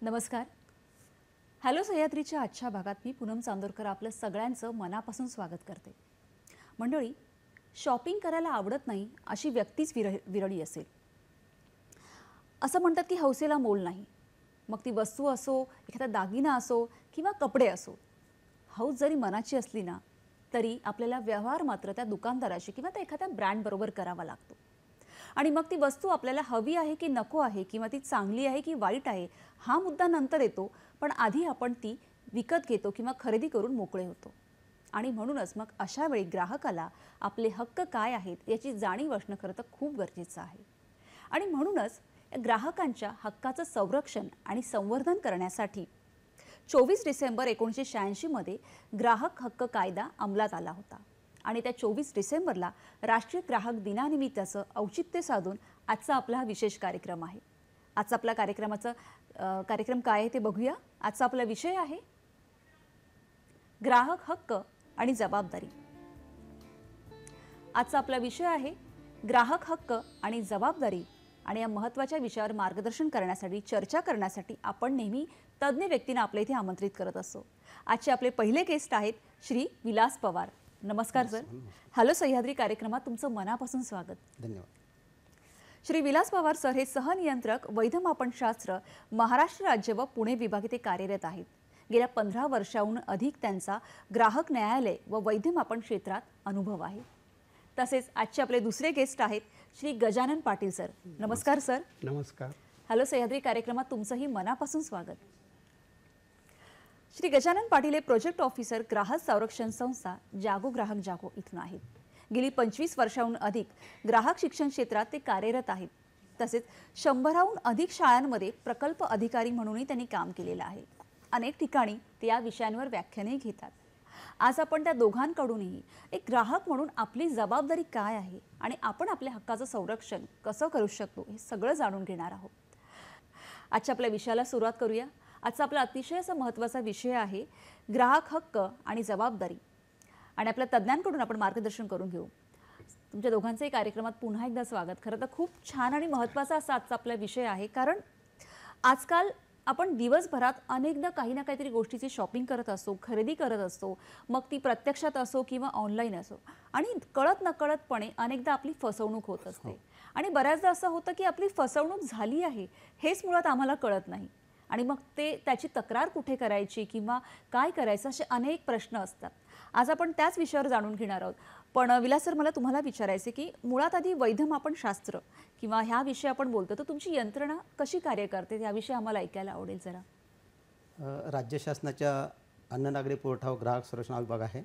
नमस्कार. हॅलो सह्याद्रीच्या आजच्या भागात मी पूनम चांदोरकर आपलं सगळ्यांचं मनापासून स्वागत करते. मंडळी, शॉपिंग करायला आवडत नाही अशी व्यक्तीच विरळी असेल. असं म्हणतात की हौसेला मोल नाही. मग ती वस्तू असो, एखादा दागिना असो किंवा कपडे असो, हौस जरी मनाची असली ना तरी आपल्याला व्यवहार मात्र त्या दुकानदाराशी किंवा त्या एखाद्या ब्रँड बरोबर करावा लागतो. आणि मग ती वस्तू आपल्याला हवी आहे की नको आहे किंवा ती चांगली आहे की वाईट आहे हा मुद्दा नंतर येतो, पण आधी आपण ती विकत घेतो किंवा खरेदी करून मोकळे होतो. आणि म्हणूनच मग अशा वेळी ग्राहकाला आपले हक्क काय आहेत याची जाणीव असणं खरं तर खूप गरजेचं आहे. आणि म्हणूनच ग्राहकांच्या हक्काचं संरक्षण आणि संवर्धन करण्यासाठी 24 डिसेंबर 1986 मध्ये ग्राहक हक्क कायदा अंमलात आला होता. आणि त्या 24 डिसेंबरला राष्ट्रीय ग्राहक दिनानिमित्ताचं औचित्य साधून आजचा आपला हा विशेष कार्यक्रम आहे. आजचा आपला कार्यक्रम काय आहे ते बघूया. आजचा आपला विषय आहे ग्राहक हक्क आणि जबाबदारी. आजचा आपला विषय आहे ग्राहक हक्क आणि जबाबदारी. आणि या महत्त्वाच्या विषयावर मार्गदर्शन करण्यासाठी, चर्चा करण्यासाठी आपण नेहमी तज्ज्ञ व्यक्तींना आपल्या इथे आमंत्रित करत असतो. आजचे आपले पहिले गेस्ट आहेत श्री विलास पवार. नमस्कार सर. हॅलो सह्याद्री कार्यक्रमात तुमचं मनापासून स्वागत. धन्यवाद. श्री विलास पवार सर हे सहनियंत्रक वैधमापनशास्त्र महाराष्ट्र राज्य व पुणे विभाग येथे कार्यरत आहेत. गेल्या 15 वर्षांहून अधिक त्यांचा ग्राहक न्यायालय व वैधमापन क्षेत्रात अनुभव आहे. तसेच आजचे आपले दुसरे गेस्ट आहेत श्री गजानन पाटील सर. नमस्कार सर. नमस्कार. हॅलो सह्याद्री कार्यक्रमात तुमचंही मनापासून स्वागत. श्री गजानन पाटील हे प्रोजेक्ट ऑफिसर ग्राहक संरक्षण संस्था जागो ग्राहक जागो इथून आहेत. गेली 25 वर्षांहून अधिक ग्राहक शिक्षण क्षेत्रात ते कार्यरत आहेत. तसेच 100हून अधिक शाळांमध्ये प्रकल्प अधिकारी म्हणूनही त्यांनी काम केलेलं आहे. अनेक ठिकाणी ते या विषयांवर व्याख्याने घेतात. आज आपण त्या दोघांकडूनही एक ग्राहक म्हणून आपली जबाबदारी काय आहे आणि आपण आपल्या हक्काचं संरक्षण कसं करू शकतो हे सगळं जाणून घेणार आहोत. आजच्या आपल्या विषयाला सुरुवात करूया. आजचा आपला अतिशय असा महत्त्वाचा विषय आहे ग्राहक हक्क आणि जबाबदारी. आणि आपल्या तज्ज्ञांकडून आपण मार्गदर्शन करून घेऊ. तुमच्या दोघांचंही कार्यक्रमात पुन्हा एकदा स्वागत. खरं तर खूप छान आणि महत्त्वाचा असा आजचा आपला विषय आहे, कारण आजकाल आपण दिवसभरात अनेकदा काही ना काहीतरी गोष्टीची शॉपिंग करत असतो, खरेदी करत असतो, मग ती प्रत्यक्षात असो किंवा ऑनलाईन असो. आणि कळत नकळतपणे अनेकदा आपली फसवणूक होत असते. आणि बऱ्याचदा असं होतं की आपली फसवणूक झाली आहे हेच मुळात आम्हाला कळत नाही. आणि मग त्याची तक्रार कुठे करायची किंवा काय करायचं असे अनेक प्रश्न असतात. आज आपण त्याच विषयावर जाणून घेणार आहोत. पण विलास सर, मला तुम्हाला विचारायचे की मुळात आधी वैधमापनशास्त्र किंवा ह्या विषय आपण बोलतो तर तुमची यंत्रणा कशी कार्य करते याविषयी आम्हाला ऐकायला आवडेल जरा. राज्य शासनाच्या अन्न नागरी पुरवठा व ग्राहक संरक्षण विभाग आहे.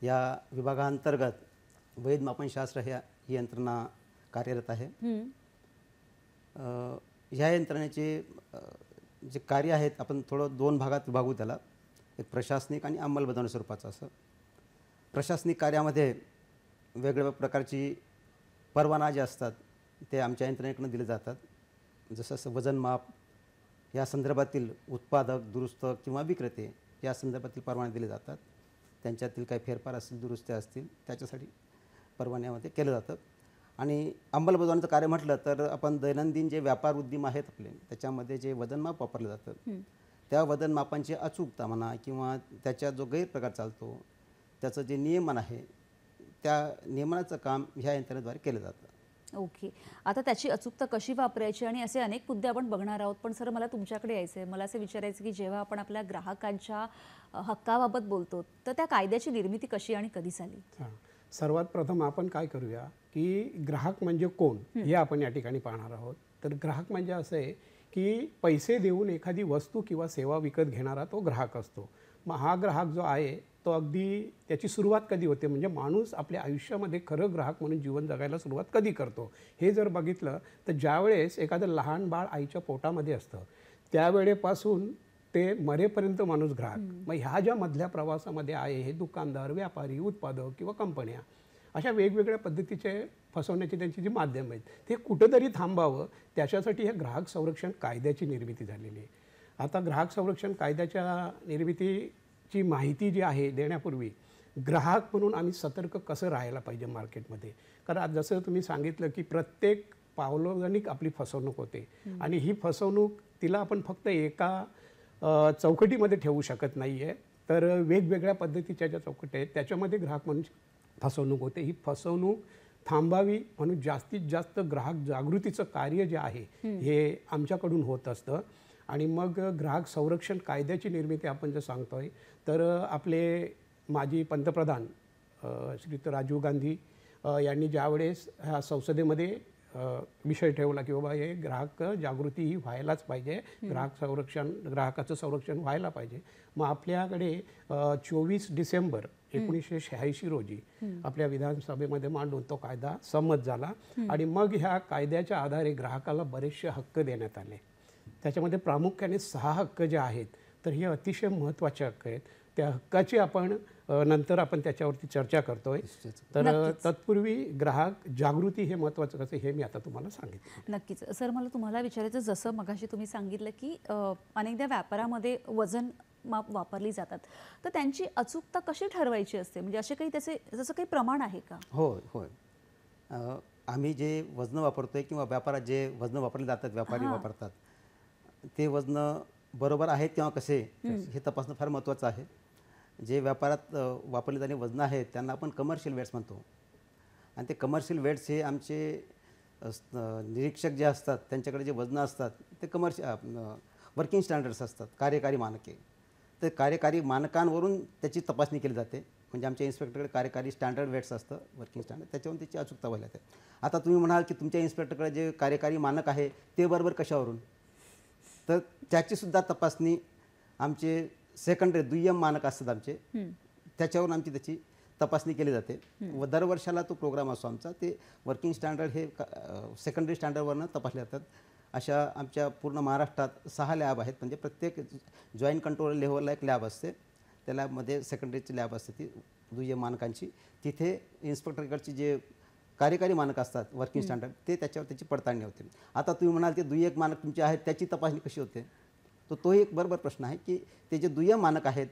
या विभागांतर्गत वैधमापनशास्त्र ही यंत्रणा कार्यरत आहे. ह्या यंत्रणेचे जे कार्य आहेत आपण थोडं 2 भागात विभागू त्याला. एक प्रशासनिक आणि अंमलबजावणी स्वरूपाचं. असं प्रशासनिक कार्यामध्ये वेगवेगळ्या प्रकारची परवाना जे असतात ते आमच्या यंत्रणेकडून दिले जातात. जसं वजनमाप या संदर्भातील उत्पादक, दुरुस्त किंवा विक्रेते या संदर्भातील परवाने दिले जातात. त्यांच्यातील काही फेरफार असतील, दुरुस्त्या असतील त्याच्यासाठी परवान्यामध्ये केलं जातं. आणि अंमलबजावणीचं कार्य म्हटलं तर आपण दैनंदिन जे व्यापार उद्यम आहेत आपले त्याच्यामध्ये जे वजनमाप वापरलं जातं त्या वजनमापांची अचूकता म्हणा किंवा त्याच्या जो गैरप्रकार चालतो त्याचं जे नियमन आहे त्या नियमनाचं काम ह्या यंत्रणेद्वारे केलं जातं. ओके. आता त्याची अचूकता कशी वापरायची आणि असे अनेक मुद्दे आपण बघणार आहोत. पण सर, मला तुमच्याकडे यायचं आहे. मला असं विचारायचं की जेव्हा आपण आपल्या ग्राहकांच्या हक्काबाबत बोलतो तर त्या कायद्याची निर्मिती कशी आणि कधी झाली? सर्वात प्रथम आपण काय करूया की ग्राहक म्हणजे कोण हे आपण या ठिकाणी पाहणार आहोत. तर ग्राहक म्हणजे असं आहे की पैसे देऊन एखादी वस्तू किंवा सेवा विकत घेणारा तो ग्राहक असतो. मग हा ग्राहक जो आहे तो अगदी त्याची सुरुवात कधी होते म्हणजे माणूस आपल्या आयुष्यामध्ये खरं ग्राहक म्हणून जीवन जगायला सुरुवात कधी करतो हे जर बघितलं तर ज्यावेळेस एखादं लहान बाळ आईच्या पोटामध्ये असतं त्यावेळेपासून ते मरेपर्यंत माणूस ग्राहक. मग ह्या ज्या मधल्या प्रवासामध्ये आहे हे दुकानदार, व्यापारी, उत्पादक किंवा कंपन्या अशा वेगवेगळ्या पद्धतीचे फसवण्याची त्यांची जी माध्यम आहेत ते कुठंतरी थांबावं त्याच्यासाठी हे ग्राहक संरक्षण कायद्याची निर्मिती झालेली आहे. आता ग्राहक संरक्षण कायद्याच्या निर्मितीची माहिती जी आहे देण्यापूर्वी ग्राहक म्हणून आम्ही सतर्क कसं राहायला पाहिजे मार्केटमध्ये. कारण जसं तुम्ही सांगितलं की प्रत्येक पावलोगणिक आपली फसवणूक होते आणि ही फसवणूक तिला आपण फक्त एका चौकटीमध्ये ठेवू शकत नाही आहे. तर वेगवेगळ्या पद्धतीच्या ज्या चौकटी आहेत त्याच्यामध्ये ग्राहक म्हणून फसवणूक होते. ही फसवणूक थांबावी म्हणून जास्तीत जास्त ग्राहक जागृतीचं कार्य जे आहे हे आमच्याकडून होत असतं. आणि मग ग्राहक संरक्षण कायद्याची निर्मिती आपण जर सांगतोय तर आपले माजी पंतप्रधान श्रीयुत राजीव गांधी यांनी ज्यावेळेस ह्या संसदेमध्ये विषय ठेवला की बाबा हे ग्राहक जागृती ही व्हायलाच पाहिजे, ग्राहकाचं संरक्षण व्हायला पाहिजे. मग आपल्याकडे 24 डिसेंबर 1986 रोजी आपल्या विधानसभेमध्ये मांडून तो कायदा संमत झाला. आणि मग ह्या कायद्याच्या आधारे ग्राहकाला बरेचसे हक्क देण्यात आले. त्याच्यामध्ये प्रामुख्याने 6 हक्क जे आहेत तर हे अतिशय महत्त्वाचे हक्क आहेत. त्या हक्काची आपण नंतर आपण त्याच्यावरती चर्चा करतोय. तर तत्पूर्वी ग्राहक जागृती हे महत्त्वाचं कसं हे मी आता तुम्हाला सांगितलं. नक्कीच सर, मला तुम्हाला विचारायचं, जसं मगाशी तुम्ही सांगितलं की अनेकदा व्यापारामध्ये वजन माप वापरली जातात, तर त्यांची अचूकता कशी ठरवायची असते? म्हणजे असे काही त्याचे जसं काही प्रमाण आहे का? होय होय. आम्ही जे वजन वापरतोय किंवा व्यापारात जे वजन वापरले जातात, व्यापारी वापरतात, ते वजन बरोबर आहेत किंवा कसे हे तपासणं फार महत्त्वाचं आहे. जे व्यापारात वापरले जाणारे वजन आहेत त्यांना आपण कमर्शियल वेट्स म्हणतो. आणि ते कमर्शियल वेट्स हे आमचे निरीक्षक जे असतात त्यांच्याकडे जे वजनं असतात ते वर्किंग स्टँडर्ड्स असतात, कार्यकारी मानके. तर कार्यकारी मानकांवरून त्याची तपासणी केली जाते. म्हणजे आमच्या इन्स्पेक्टरकडे कार्यकारी स्टँडर्ड वेट्स असतं, वर्किंग स्टँडर्ड, त्याच्यावरून त्याची अचूकता व्हायला जाते. आता तुम्ही म्हणाल की तुमच्या इन्स्पेक्टरकडे जे कार्यकारी मानक आहे ते बरोबर कशावरून, तर त्याचीसुद्धा तपासणी आमचे सेकंडरी दुय्यम मानक असतात आमचे, त्याच्यावरून आमची त्याची तपासणी केली जाते. व दरवर्षाला तो प्रोग्राम असतो आमचा. ते वर्किंग स्टँडर्ड हे सेकंडरी स्टँडर्डवरनं तपासले जातात. अशा आमच्या पूर्ण महाराष्ट्रात 6 लॅब आहेत. म्हणजे प्रत्येक जॉईंट कंट्रोल लेव्हलला एक लॅब असते. त्या लॅबमध्ये सेकंडरीची लॅब असते ती दुय्यम मानकांची. तिथे इन्स्पेक्टरकडची जे कार्यकारी मानक असतात वर्किंग स्टँडर्ड ते त्याच्यावर त्याची पडताळणी होते. आता तुम्ही म्हणाल ते दुय्यम मानक तुमचे आहेत त्याची तपासणी कशी होते, तर तोही एक बरोबर प्रश्न आहे की ते जे दुय्यम मानक आहेत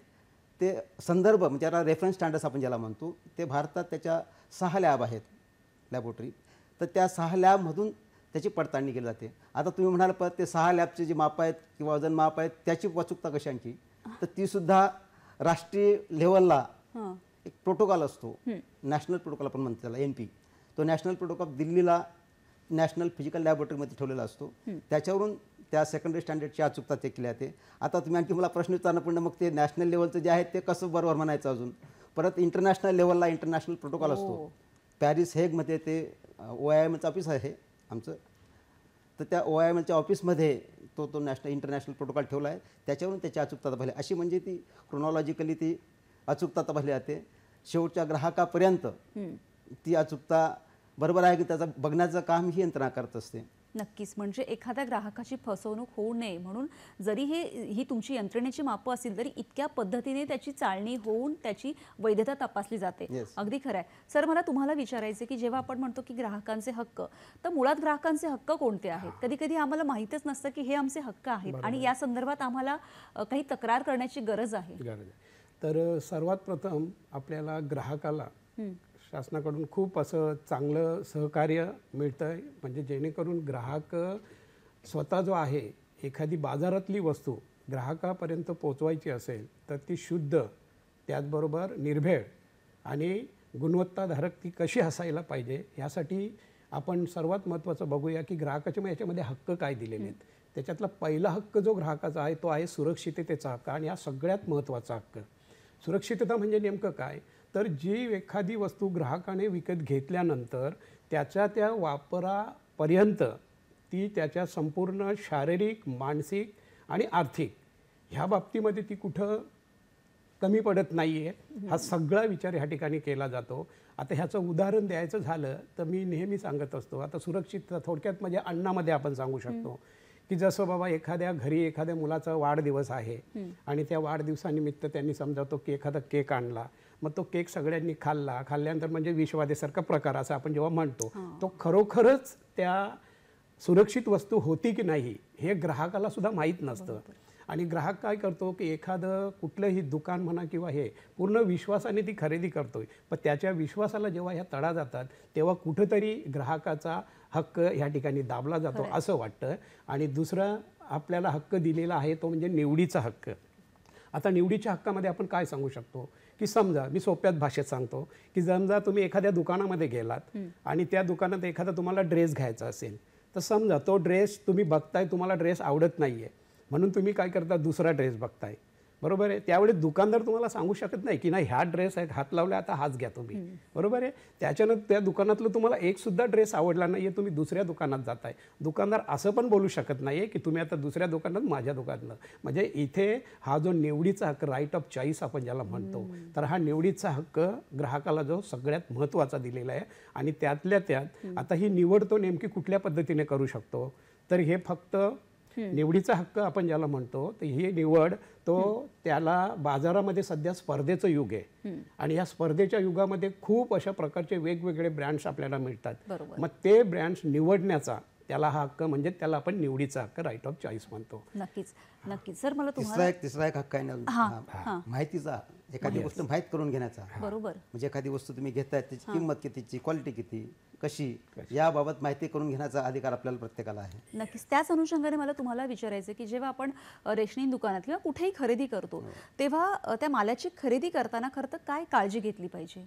ते संदर्भ म्हणजे आता रेफरन्स स्टँडर्ड्स आपण ज्याला म्हणतो, ते भारतात त्याच्या 6 लॅब आहेत लॅबोरेटरी. तर त्या 6 लॅबमधून त्याची पडताळणी केली जाते. आता तुम्ही म्हणाल पण ते 6 लॅबचे जे माप आहेत किंवा वजन माप आहेत त्याची अचूकता कशांची, तर तीसुद्धा राष्ट्रीय लेवलला एक प्रोटोकॉल असतो, नॅशनल प्रोटोकॉल आपण म्हणतो त्याला NP. तो नॅशनल प्रोटोकॉल दिल्लीला नॅशनल फिजिकल लॅबोरेटरीमध्ये ठेवलेला असतो. त्याच्यावरून त्या सेकंडरी स्टँडर्डची अचूकता चेक केली जाते. आता तुम्ही आणखी मला प्रश्न विचारणं पण मग ते नॅशनल लेवलचं जे आहे ते कसं बरोबर म्हणायचं अजून. परत इंटरनॅशनल लेवलला इंटरनॅशनल प्रोटोकॉल असतो. पॅरिस हेगमध्ये ते OIMLचं ऑफिस आहे आमचं. तर त्या OIMLच्या ऑफिसमध्ये तो इंटरनॅशनल प्रोटोकॉल ठेवला आहे. त्याच्यावरून त्याची अचूकता तपासली. अशी म्हणजे ती क्रोनॉलॉजिकली ती अचूकता तपासली जाते. शेवटच्या ग्राहकापर्यंत ती अचूकता बरोबर आहे की त्याचा बघण्याचं काम ही यंत्रणा करत असते. नक्कीच. म्हणजे एखाद्या ग्राहकाची फसवणूक होऊ नये म्हणून जरी ही तुमची यंत्रणेची मापं असतील तरी इतक्या पद्धतीने त्याची चाळणी होऊन त्याची वैधता तपासली जाते. अगदी खरं आहे. सर, मला तुम्हाला विचारायचं की जेव्हा आपण म्हणतो की ग्राहकांचे हक्क, तर मुळात ग्राहकांचे हक्क कोणते आहेत? कधी कधी आम्हाला माहीतच नसतं की हे आमचे हक्क आहेत आणि या संदर्भात आम्हाला काही तक्रार करण्याची गरज आहे. तर सर्वात प्रथम आपल्याला ग्राहकाला शासनाकडून खूप असं चांगलं सहकार्य मिळतं आहे. म्हणजे जेणेकरून ग्राहक स्वतः जो आहे एखादी बाजारातली वस्तू ग्राहकापर्यंत पोचवायची असेल तर ती शुद्ध, त्याचबरोबर निर्भेळ आणि गुणवत्ताधारक ती कशी असायला पाहिजे, यासाठी आपण सर्वात महत्त्वाचं बघूया की ग्राहकाच्या याच्यामध्ये हक्क काय दिलेले आहेत. त्याच्यातला पहिला हक्क जो ग्राहकाचा आहे तो आहे सुरक्षिततेचा हक्क. आणि हा सगळ्यात महत्त्वाचा हक्क. सुरक्षितता म्हणजे नेमकं काय, तर जी एखादी वस्तू ग्राहकाने विकत घेतल्यानंतर त्याच्या त्या वापरापर्यंत ती त्याच्या संपूर्ण शारीरिक, मानसिक आणि आर्थिक ह्या बाबतीमध्ये ती कुठं कमी पडत नाही आहे, हा सगळा विचार ह्या ठिकाणी केला जातो. आता ह्याचं उदाहरण द्यायचं झालं तर मी नेहमी सांगत असतो, आता सुरक्षितता थोडक्यात म्हणजे अन्नामध्ये आपण सांगू शकतो की जसं बाबा एखाद्या घरी एखाद्या मुलाचा वाढदिवस आहे आणि त्या वाढदिवसानिमित्त त्यांनी समजा तो एखादा केक आणला, मग तो केक सगळ्यांनी खाल्ल्यानंतर म्हणजे विषवादेसारखा प्रकार असं आपण जेव्हा म्हणतो, तो खरोखरच त्या सुरक्षित वस्तू होती की नाही हे ग्राहकाला सुद्धा माहीत नसतं. आणि ग्राहक काय करतो की एखादं कुठलंही दुकान म्हणा किंवा हे पूर्ण विश्वासाने ती खरेदी करतोय, पण त्याच्या विश्वासाला जेव्हा ह्या तडा जातात तेव्हा कुठंतरी ग्राहकाचा हक्क ह्या ठिकाणी दाबला जातो असं वाटतं. आणि दुसरं आपल्याला हक्क दिलेला आहे तो म्हणजे निवडीचा हक्क. आता निवडीच्या हक्कामध्ये आपण काय सांगू शकतो की समजा मी सोप्यात भाषेत सांगतो की समजा तुम्ही एखाद्या दुकानामध्ये गेलात आणि त्या दुकानात एखादा तुम्हाला ड्रेस घ्यायचा असेल, तर समजा तो ड्रेस तुम्ही बघताय, तुम्हाला ड्रेस आवडत नाही आहे म्हणून तुम्ही काय करता, दुसरा ड्रेस बघताय, बरोबर आहे. त्यावेळी दुकानदार तुम्हाला सांगू शकत नाही की नाही ह्या ड्रेस आहे, हात लावला आता हाच घ्या तुम्ही, बरोबर आहे. त्याच्यानंतर त्या दुकानातलं तुम्हाला एक सुद्धा ड्रेस आवडला नाही आहे, तुम्ही दुसऱ्या दुकानात जाताय. दुकानदार असं पण बोलू शकत नाही आहे की तुम्ही आता दुसऱ्या दुकानात माझ्या दुकानात. म्हणजे इथे हा जो निवडीचा हक्क, राईट ऑफ चॉईस आपण ज्याला म्हणतो, तर हा निवडीचा हक्क ग्राहकाला जो सगळ्यात महत्त्वाचा दिलेला आहे. आणि त्यातल्या त्यात आता ही निवड तो नेमकी कुठल्या पद्धतीने करू शकतो, तर हे फक्त निवडीचा हक्क आपण ज्याला म्हणतो, तर ही निवड तो त्याला बाजारामध्ये सध्या स्पर्धेचं युग आहे आणि या स्पर्धेच्या युगामध्ये खूप अशा प्रकारचे वेगवेगळे ब्रँड्स आपल्याला मिळतात. बरोबर. मग ते ब्रँड्स निवडण्याचा त्याला हा हक्क म्हणजे त्याला आपण निवडीचा हक्क, राईट ऑफ चॉईस म्हणतो. नक्कीच नक्कीच. सर मला तिसरा तुम्हाला एक हक्क आहे ना, माहितीचा, एखादी गोष्ट माहीत करून घेण्याचा. बरोबर. म्हणजे एखादी वस्तू तुम्ही घेताय त्याची किंमत कितीची, क्वालिटी किती, कशी, याबाबत माहिती करून घेण्याचा अधिकार आपल्याला प्रत्येकाला आहे. नक्कीच. त्याच अनुषंगाने मला तुम्हाला विचारायचं की जेव्हा आपण रेशनिंग दुकानात किंवा कुठेही खरेदी करतो तेव्हा त्या मालाची खरेदी करताना खरं तर काय काळजी घेतली पाहिजे,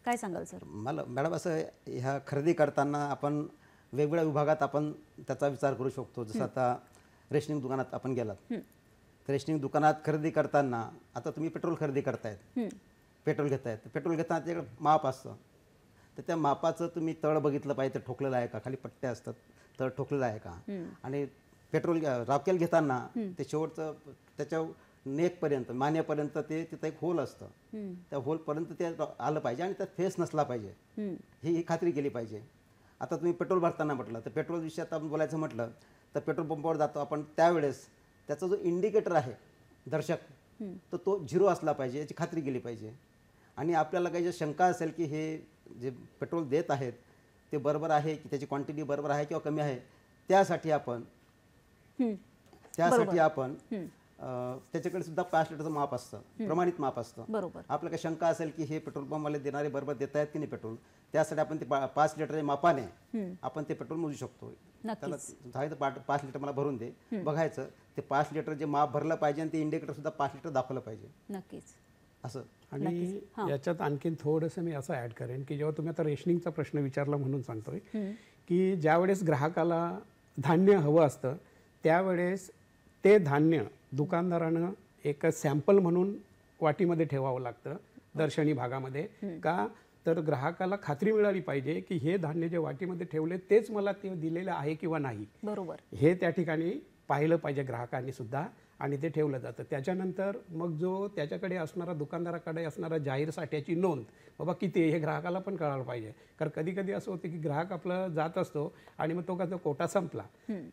काय सांगाल सर? मॅडम असं ह्या खरेदी करताना आपण वेगवेगळ्या विभागात आपण त्याचा विचार करू शकतो. जसं आता रेशनिंग दुकानात आपण गेलात, तर रेशनिंग दुकानात खरेदी करताना आता तुम्ही पेट्रोल खरेदी करतायत, पेट्रोल घेतायत, पेट्रोल घेताना त्याच्याकडे माप असतं, तर त्या मापाचं तुम्ही तळ बघितलं पाहिजे, ते ठोकलेलं आहे का, खाली पट्ट्या असतात, तळ ठोकलेलं आहे का. आणि पेट्रोल राकेल घेताना ते शेवटचं त्याच्या नेकपर्यंत, मानेपर्यंत ते तिथं एक होल असतं, त्या होलपर्यंत ते आलं पाहिजे आणि त्यात फेस नसला पाहिजे, ही खात्री केली पाहिजे. आता तुम्ही पेट्रोल भरताना म्हटलं तर पेट्रोल विषयात आपण बोलायचं म्हटलं तर पेट्रोल पंपावर जातो आपण, त्यावेळेस त्याचा जो इंडिकेटर आहे दर्शक, तर तो 0 असला पाहिजे, याची खात्री केली पाहिजे. आणि आपल्याला काही जे शंका असेल की हे जे पेट्रोल देत आहेत ते बरोबर आहे की त्याची क्वांटिटी बरोबर आहे किंवा कमी आहे, त्यासाठी आपण त्याच्याकडे सुद्धा 5 लिटरचं माप असतं, प्रमाणित माप असतं. बरोबर. आपल्याला काही शंका असेल की हे पेट्रोल पंपवाले देणारे बरोबर देत आहेत की नाही पेट्रोल, त्यासाठी आपण ते 5 लिटरच्या मापाने आपण ते पेट्रोल मोजू शकतो. त्याला सांगितलं 5 लिटर मला भरून दे, बघायचं ते 5 लिटर जे माप भरलं पाहिजे आणि ते इंडिकेटर सुद्धा 5 लिटर दाखवलं पाहिजे. नक्कीच. असं. आणि याच्यात आणखीन थोडंसं मी असं ॲड करेन की जेव्हा तुम्ही आता रेशनिंगचा प्रश्न विचारला म्हणून सांगतोय की ज्यावेळेस ग्राहकाला धान्य हवं असतं त्यावेळेस ते धान्य दुकानदारानं एक सॅम्पल म्हणून वाटीमध्ये ठेवावं लागतं दर्शनी भागामध्ये. का तर ग्राहकाला खात्री मिळाली पाहिजे की हे धान्य जे वाटीमध्ये ठेवले तेच मला ते दिलेलं आहे किंवा नाही, बरोबर, हे त्या ठिकाणी पाहिलं पाहिजे ग्राहकांनी सुद्धा आणि ते ठेवलं जातं. त्याच्यानंतर मग जो त्याच्याकडे असणारा, दुकानदाराकडे असणारा जाहीर साठ्याची नोंद बाबा किती हे ग्राहकाला पण कळायला पाहिजे. कारण कधी कधी असं होतं की ग्राहक आपला जात असतो आणि मग तो का कोटा संपला,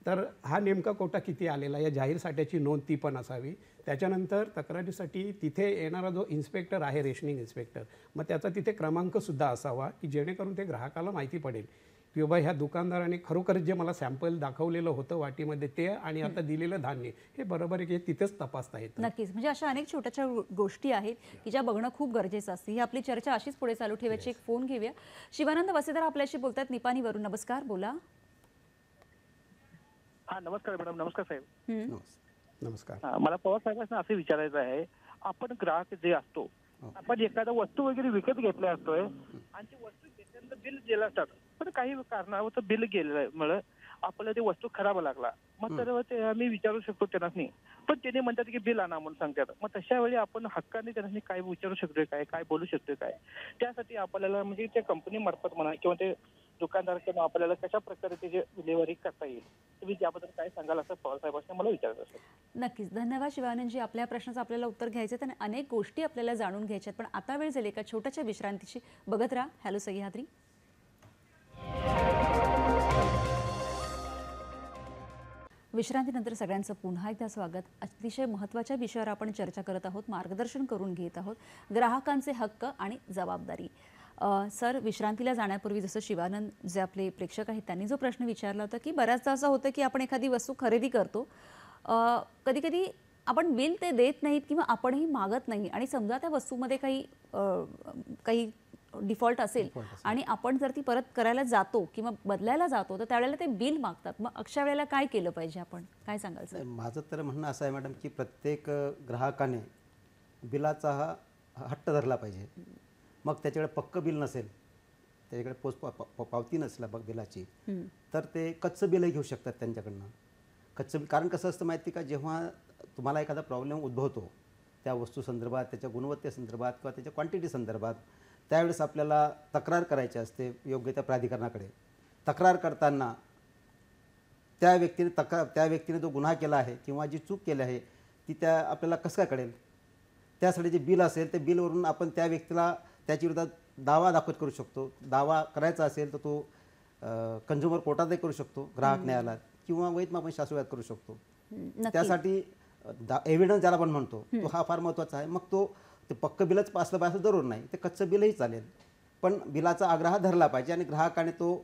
तर हा नेमका कोटा किती आलेला या जाहीर साठ्याची नोंद ती पण असावी. त्याच्यानंतर तक्रारीसाठी तिथे येणारा जो इन्स्पेक्टर आहे, रेशनिंग इन्स्पेक्टर, मग त्याचा तिथे क्रमांकसुद्धा असावा की जेणेकरून ते ग्राहकाला माहिती पडेल की बाबा ह्या दुकानदाराने खरोखरच जे मला सॅम्पल दाखवलेलं होतं वाटीमध्ये ते आणि आता दिलेलं धान्य हे बरोबर आहे की तिथेच तपासता येतं. नक्कीच. म्हणजे अशा अनेक छोट्याशा गोष्टी आहेत की ज्या बघणं खूप गरजेचं असतं. ही आपली चर्चा अशीच पुढे चालू ठेवायची. एक फोन घेऊया. शिवानंद वसेदार आपल्याशी बोलतात निपाणीवरून. नमस्कार, बोला. हा, नमस्कार मॅडम. नमस्कार साहेब. नमस्कार. मला पवार साहेबांना असं विचारायचं आहे, आपण ग्राहक जे असतो, आपण एखादा वस्तू वगैरे विकत घेतला असतोय आणि ती वस्तू घेतल्यानंतर बिल गेलं असतात, पण काही कारणावर बिल गेल्यामुळे आपल्याला ती वस्तू खराब लागला, मग तर ते आम्ही विचारू शकतो त्यांना, पण त्याने म्हणतात की बिल आणा म्हणून सांगतात. मग तशा वेळी आपण हक्काने त्यांना काय विचारू शकतोय, काय बोलू शकतोय, काय त्यासाठी आपल्याला म्हणजे त्या कंपनी मार्फत म्हणा किंवा ते दुकानदार किंवा आपल्याला कशा प्रकारे त्याची डिलिव्हरी करता येईल, तुम्ही त्याबद्दल काय सांगाल असं पवार साहेबांना मला विचारायचं असेल. नक्कीच. धन्यवाद शिवानंदजी. आपल्या प्रश्नाचं आपल्याला उत्तर घ्यायचं आहे आणि अनेक गोष्टी आपल्याला जाणून घ्यायच्यात, पण आता वेळ झाली एका छोट्याशा विश्रांतीची. बघत राहा हॅलो सह्याद्री. विश्रांतीनंतर सगळ्यांचं पुन्हा एकदा स्वागत. अतिशय महत्त्वाच्या विषयावर आपण चर्चा करत आहोत, मार्गदर्शन करून घेत आहोत, ग्राहकांचे हक्क आणि जबाबदारी. सर, विश्रांतीला जाण्यापूर्वी जसं शिवानंद जे आपले प्रेक्षक आहेत त्यांनी जो प्रश्न विचारला होता की बऱ्याचदा असं होतं की आपण एखादी वस्तू खरेदी करतो, कधी कधी आपण बिल ते देत नाहीत किंवा आपणही मागत नाही आणि समजा त्या वस्तूमध्ये काही डिफॉल्ट असेल आणि आपण जर ती परत करायला जातो किंवा बदलायला जातो तर त्यावेळेला ते बिल मागतात. मग अशा वेळेला काय केलं पाहिजे आपण, काय सांगाल सर? माझं तर म्हणणं असं आहे मॅडम की प्रत्येक ग्राहकाने बिलाचा हा हट्ट धरला पाहिजे. मग त्याच्याकडे पक्क बिल नसेल, त्याच्याकडे पावती नसला बिलाची, तर ते कच्चं बिलही घेऊ शकतात त्यांच्याकडनं. कच्चं बिल, कारण कसं असतं माहिती का, जेव्हा तुम्हाला एखादा प्रॉब्लेम उद्भवतो त्या वस्तू संदर्भात, त्याच्या गुणवत्तेसंदर्भात किंवा त्याच्या क्वांटिटी संदर्भात, त्यावेळेस आपल्याला तक्रार करायची असते योग्य त्या प्राधिकरणाकडे. तक्रार करताना त्या व्यक्तीने जो गुन्हा केला आहे किंवा जी चूक केली आहे ती आपल्याला कसं काय कळेल? त्यासाठी जे बिल असेल त्या बिलवरून आपण त्या व्यक्तीला त्याच्या विरोधात दावा दाखल करू शकतो. दावा करायचा असेल तर तो कंझ्युमर कोर्टातही करू शकतो, ग्राहक न्यायालयात, किंवा वैध आपण शास्त्रवाद करू शकतो. त्यासाठी एव्हिडन्स ज्याला आपण म्हणतो तो हा फार महत्त्वाचा आहे. मग ते पक्क बिलच असलं पाहिजे जरूर नाही, ते कच्चं बिलही चालेल, पण बिलाचा आग्रह धरला पाहिजे आणि ग्राहकाने तो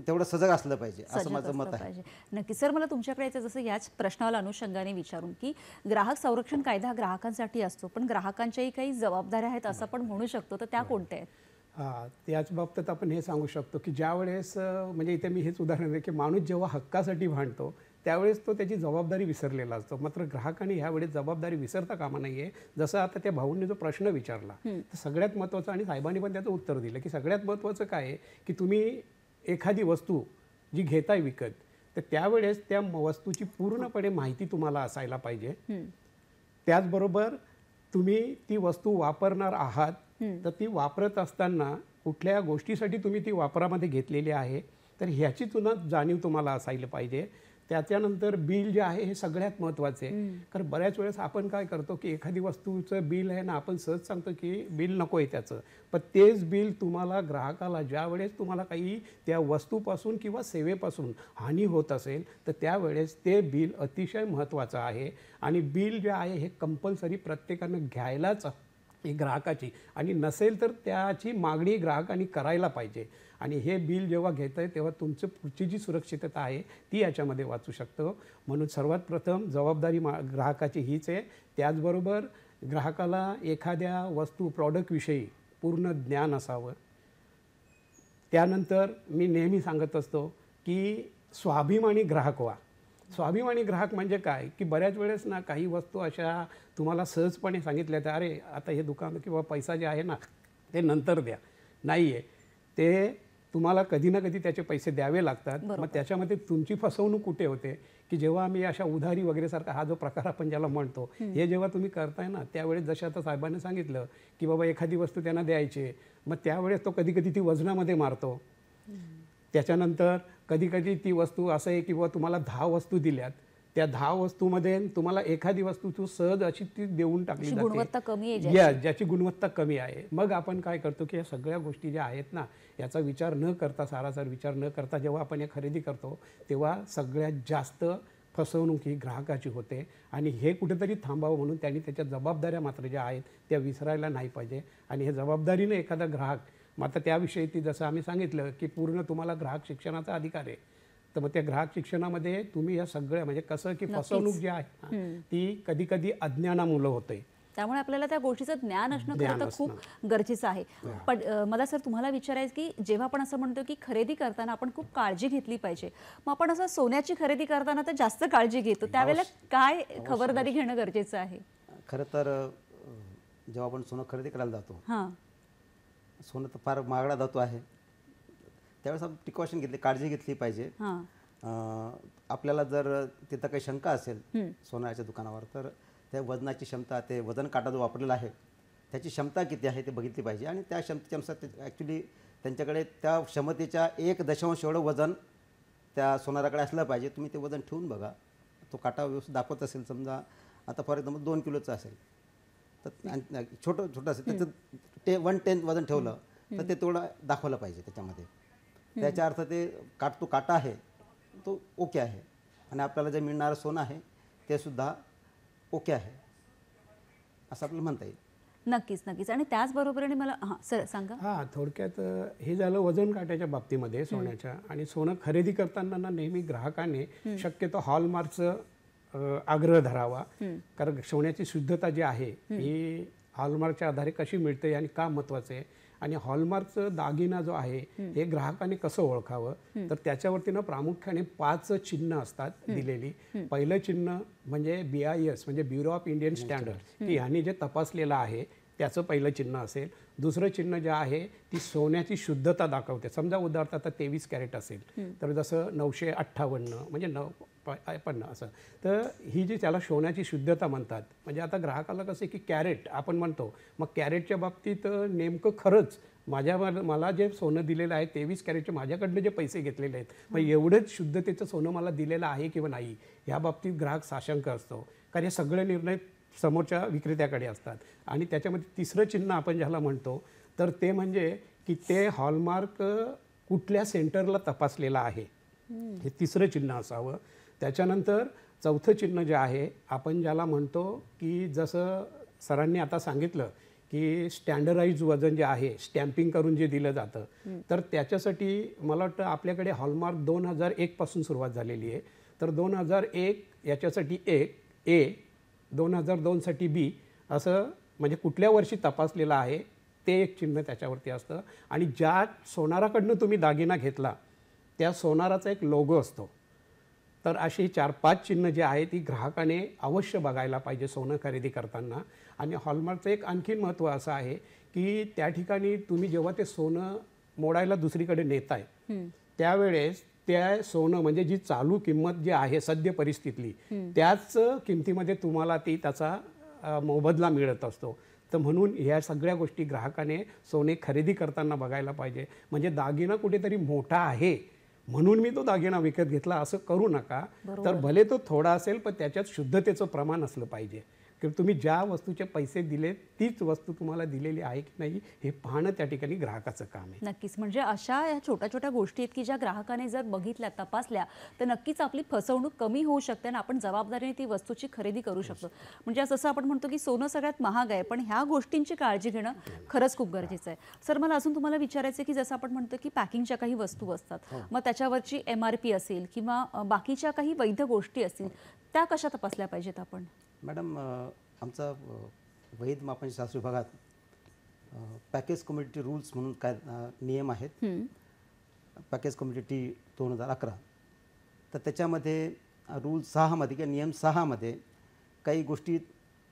तेवढं सजग असलं पाहिजे, असं माझं मत आहे. नक्की सर, मला तुमच्याकडे यायचं जसं याच प्रश्नाला अनुषंगाने विचारून की ग्राहक संरक्षण कायदा ग्राहकांसाठी असतो, पण ग्राहकांच्याही काही जबाबदाऱ्या आहेत असं आपण म्हणू शकतो, तर त्या कोणत्या आहेत? हां, त्याच बाबतीत आपण हे सांगू शकतो की ज्या वेळेस म्हणजे इथे मी हेच उदाहरण देतो की माणूस जेव्हा हक्कासाठी भांडतो त्यावेळेस तो त्याची जबाबदारी विसरलेला असतो. मात्र ग्राहकांनी ह्यावेळेस जबाबदारी विसरता कामा नये. जसं आता त्या भाऊंनी जो प्रश्न विचारला तर सगळ्यात महत्त्वाचं, आणि साहेबांनी पण त्याचं उत्तर दिलं की सगळ्यात महत्त्वाचं काय आहे की तुम्ही एखादी वस्तू जी घेताय विकत, तर त्यावेळेस त्या वस्तूची पूर्णपणे माहिती तुम्हाला असायला पाहिजे. त्याचबरोबर तुम्ही ती वस्तू वापरणार आहात तर ती वापरत असताना कुठल्या गोष्टीसाठी तुम्ही ती वापरामध्ये घेतलेली आहे तर ह्याची जाणीव तुम्हाला असायला पाहिजे. त्याच्यानंतर बिल जे आहे हे सगळ्यात महत्त्वाचे आहे. कारण बऱ्याच वेळेस आपण काय करतो की एखादी वस्तूचं बिल आहे ना, आपण सहज सांगतो की बिल नको आहे त्याचं, पण तेच बिल तुम्हाला ग्राहकाला ज्या वेळेस तुम्हाला काही त्या वस्तूपासून किंवा सेवेपासून हानी होत असेल तर त्यावेळेस ते बिल अतिशय महत्त्वाचं आहे. आणि बिल जे आहे हे कंपल्सरी प्रत्येकानं घ्यायलाच ही ग्राहकाची, आणि नसेल तर त्याची मागणी ग्राहकांनी करायला पाहिजे. आणि हे बिल जेव्हा घेत आहे तेव्हा तुमचं पुढची जी सुरक्षितता आहे ती याच्यामध्ये वाचू शकतो. म्हणून सर्वात प्रथम जबाबदारी ग्राहकाची हीच आहे. त्याचबरोबर ग्राहकाला एखाद्या वस्तू प्रॉडक्टविषयी पूर्ण ज्ञान असावं. त्यानंतर मी नेहमी सांगत असतो की स्वाभिमानी ग्राहक व्हा. स्वाभिमानी ग्राहक म्हणजे काय की बऱ्याच वेळेस ना काही वस्तू अशा तुम्हाला सहजपणे सांगितल्या तर अरे आता हे दुकान किंवा पैसा जे आहे ना ते नंतर द्या, नाही आहे, ते तुम्हाला कधी ना कधी त्याचे पैसे द्यावे लागतात. मग त्याच्यामध्ये तुमची फसवणूक कुठे होते की जेव्हा आम्ही अशा उधारी वगैरे सारखा हा जो प्रकार आपण ज्याला म्हणतो हे जेव्हा तुम्ही करताय ना त्यावेळेस जसं आता साहेबांनी सांगितलं की बाबा एखादी वस्तू त्यांना द्यायची, मग त्यावेळेस तो कधी कधी ती वजनामध्ये मारतो. त्याच्यानंतर कधी कधी ती वस्तू असं आहे की बाबा तुम्हाला 10 वस्तू दिल्यात, त्या 10 वस्तूमध्ये तुम्हाला एखादी वस्तू तू सहज अशी ती देऊन टाकली जाते, गुणवत्ता कमी आहे, ज्याची गुणवत्ता कमी आहे. मग आपण काय करतो की या सगळ्या गोष्टी ज्या आहेत ना याचा विचार न करता, सारासार विचार न करता जेव्हा आपण हे खरेदी करतो तेव्हा सगळ्यात जास्त फसवणूक ही ग्राहकाची होते. आणि हे कुठेतरी थांबावं म्हणून त्यांनी त्याच्या जबाबदाऱ्या मात्र ज्या आहेत त्या विसरायला नाही पाहिजे. आणि हे जबाबदारीने एखादा ग्राहक, मात्र त्याविषयी ती जसं आम्ही सांगितलं की पूर्ण तुम्हाला ग्राहक शिक्षणाचा अधिकार आहे, तर मग त्या ग्राहक शिक्षणामध्ये तुम्ही या सगळ्या म्हणजे कसं की फसवणूक जी आहे ती कधी कधी अज्ञानामुळे होते. त्यामुळे आपल्याला त्या गोष्टीचं ज्ञान असणं खरं तर खूप गरजेचं आहे. पण मला सर तुम्हाला विचारायचं की जेव्हा आपण असं म्हणतो की खरेदी करताना आपण खूप काळजी घेतली पाहिजे, मग आपण असं सोन्याची खरेदी करताना तर जास्त काळजी घेतो, त्यावेळेला काय खबरदारी घेणं गरजेचं आहे? खरं तर जेव्हा आपण सोनं खरेदी करायला जातो, सोनं तर फार महागडा धातू आहे, त्यावेळेस आपण प्रिकॉशन घेतली, काळजी घेतली पाहिजे. आपल्याला जर तिथं काही शंका असेल सोन्याच्या दुकानावर तर त्या वजनाची क्षमता, ते वजन काटा जो वापरलेला आहे त्याची क्षमता किती आहे ते बघितली पाहिजे. आणि त्या क्षमतेनुसार ॲक्च्युली त्यांच्याकडे त्या क्षमतेच्या 1.0 एवढं वजन त्या सोनाराकडे असलं पाहिजे. तुम्ही ते वजन ठेवून बघा, तो काटा व्यवस्थित दाखवत असेल, समजा आता फॉर एक्झाम्पल 2 किलोचं असेल तर छोटं असेल त्याचं 1/10 वजन ठेवलं तर ते तेवढं दाखवलं पाहिजे त्याच्यामध्ये. त्याच्या अर्थ ते तो काटा आहे तो ओके आहे आणि आपल्याला जे मिळणारं सोनं आहे ते सुद्धा ओके आहे असं आपल्याला म्हणता येईल. नक्कीच. आणि त्याचबरोबरीने मला सर सांगा. थोडक्यात हे झालं वजन काट्याच्या बाबतीमध्ये सोन्याच्या. आणि सोनं खरेदी करताना ना नेहमी ग्राहकाने शक्यतो हॉलमार्कचं आग्रह धरावा. कारण सोन्याची शुद्धता जी आहे ही हॉलमार्कच्या आधारे कशी मिळते आणि का महत्त्वाचं आहे, आणि हॉलमार्कचं दागिना जो आहे हे ग्राहकाने कसं ओळखावं, तर त्याच्यावरती ना प्रामुख्याने 5 चिन्ह असतात दिलेली. पहिलं चिन्ह म्हणजे BIS म्हणजे ब्युरो ऑफ इंडियन स्टँडर्ड, की ह्यांनी जे तपासलेलं आहे त्याचं पहिलं चिन्ह असेल. दुसरं चिन्ह जे आहे ती सोन्याची शुद्धता दाखवते. समजा उदाहरणार्थ आता 23 कॅरेट असेल तर जसं 958 म्हणजे 950 असं, तर ही जी त्याला सोन्याची शुद्धता म्हणतात. म्हणजे आता ग्राहकाला कसं की कॅरेट आपण म्हणतो, मग कॅरेटच्या बाबतीत नेमकं खरंच मला जे सोनं दिलेलं आहे 23 कॅरेटचे माझ्याकडनं जे पैसे घेतलेले आहेत, मग एवढंच शुद्धतेचं सोनं मला दिलेलं आहे किंवा नाही, ह्या बाबतीत ग्राहक साशंक असतो. कारण हे सगळे निर्णय समोरच्या विक्रेत्याकडे असतात. आणि त्याच्यामध्ये तिसरं चिन्ह आपण ज्याला म्हणतो तर ते म्हणजे की ते हॉलमार्क कुठल्या सेंटरला तपासलेला आहे, हे तिसरं चिन्ह असावं. त्याच्यानंतर चौथं चिन्ह जे आहे आपण ज्याला म्हणतो की जसं सरांनी आता सांगितलं की स्टँडर्डाइज वजन जे आहे स्टॅम्पिंग करून जे दिलं जातं, तर त्याच्यासाठी मला वाटतं आपल्याकडे हॉलमार्क 2001 पासून सुरुवात झालेली आहे. तर 2001 याच्यासाठी A, 2002 साठी B असं म्हणजे कुठल्या वर्षी तपासलेलं आहे ते एक चिन्ह त्याच्यावरती असतं. आणि ज्या सोनाराकडनं तुम्ही दागिना घेतला त्या सोनाराचा एक लोगो असतो. तर अशी 4-5 चिन्ह जे आहे ती ग्राहकाने अवश्य बघायला पाहिजे सोनं खरेदी करताना. आणि हॉलमार्कचं एक आणखीन महत्त्व असं आहे की त्या ठिकाणी तुम्ही जेव्हा ते सोनं मोडायला दुसरीकडे नेताय त्यावेळेस त्या सोनं म्हणजे जी चालू किंमत जी आहे सद्य परिस्थितीतली त्याच किमतीमध्ये तुम्हाला त्याचा मोबदला मिळत असतो. तर म्हणून ह्या सगळ्या गोष्टी ग्राहकाने सोने खरेदी करताना बघायला पाहिजे. म्हणजे दागिना कुठेतरी मोठा आहे म्हणून मी तो दागिना विकत घेतला असं करू नका. तर भले तो थोडा असेल पण त्याच्यात शुद्धतेचं प्रमाण असलं पाहिजे की तुम्ही ज्या वस्तूचे पैसे दिले तीच वस्तू तुम्हाला दिलेली आहे की नाही हे पाहणं त्या ठिकाणी ग्राहकाचं काम आहे. नक्कीच. म्हणजे अशा या छोट्या छोट्या गोष्टी आहेत की ज्या ग्राहकाने जर बघितल्या तपासल्या तर नक्कीच आपली फसवणूक कमी होऊ शकते आणि आपण जबाबदारीने ती वस्तूची खरेदी करू शकतो. म्हणजे जसं आपण म्हणतो की सोनं सगळ्यात महाग आहे पण ह्या गोष्टींची काळजी घेणं खरंच खूप गरजेचं आहे. सर मला अजून तुम्हाला विचारायचं की जसं आपण म्हणतो की पॅकिंगच्या काही वस्तू असतात मग त्याच्यावरची MRP असेल किंवा बाकीच्या काही वैध गोष्टी असतील त्या कशा तपासल्या पाहिजेत आपण? मॅडम आमचा वैध मापनशास्त्र विभागात पॅकेज कम्युनिटी रूल्स म्हणून काय नियम आहेत, पॅकेज कम्युनिटी 2011. तर त्याच्यामध्ये रूल 6 मध्ये किंवा नियम 6 मध्ये काही गोष्टी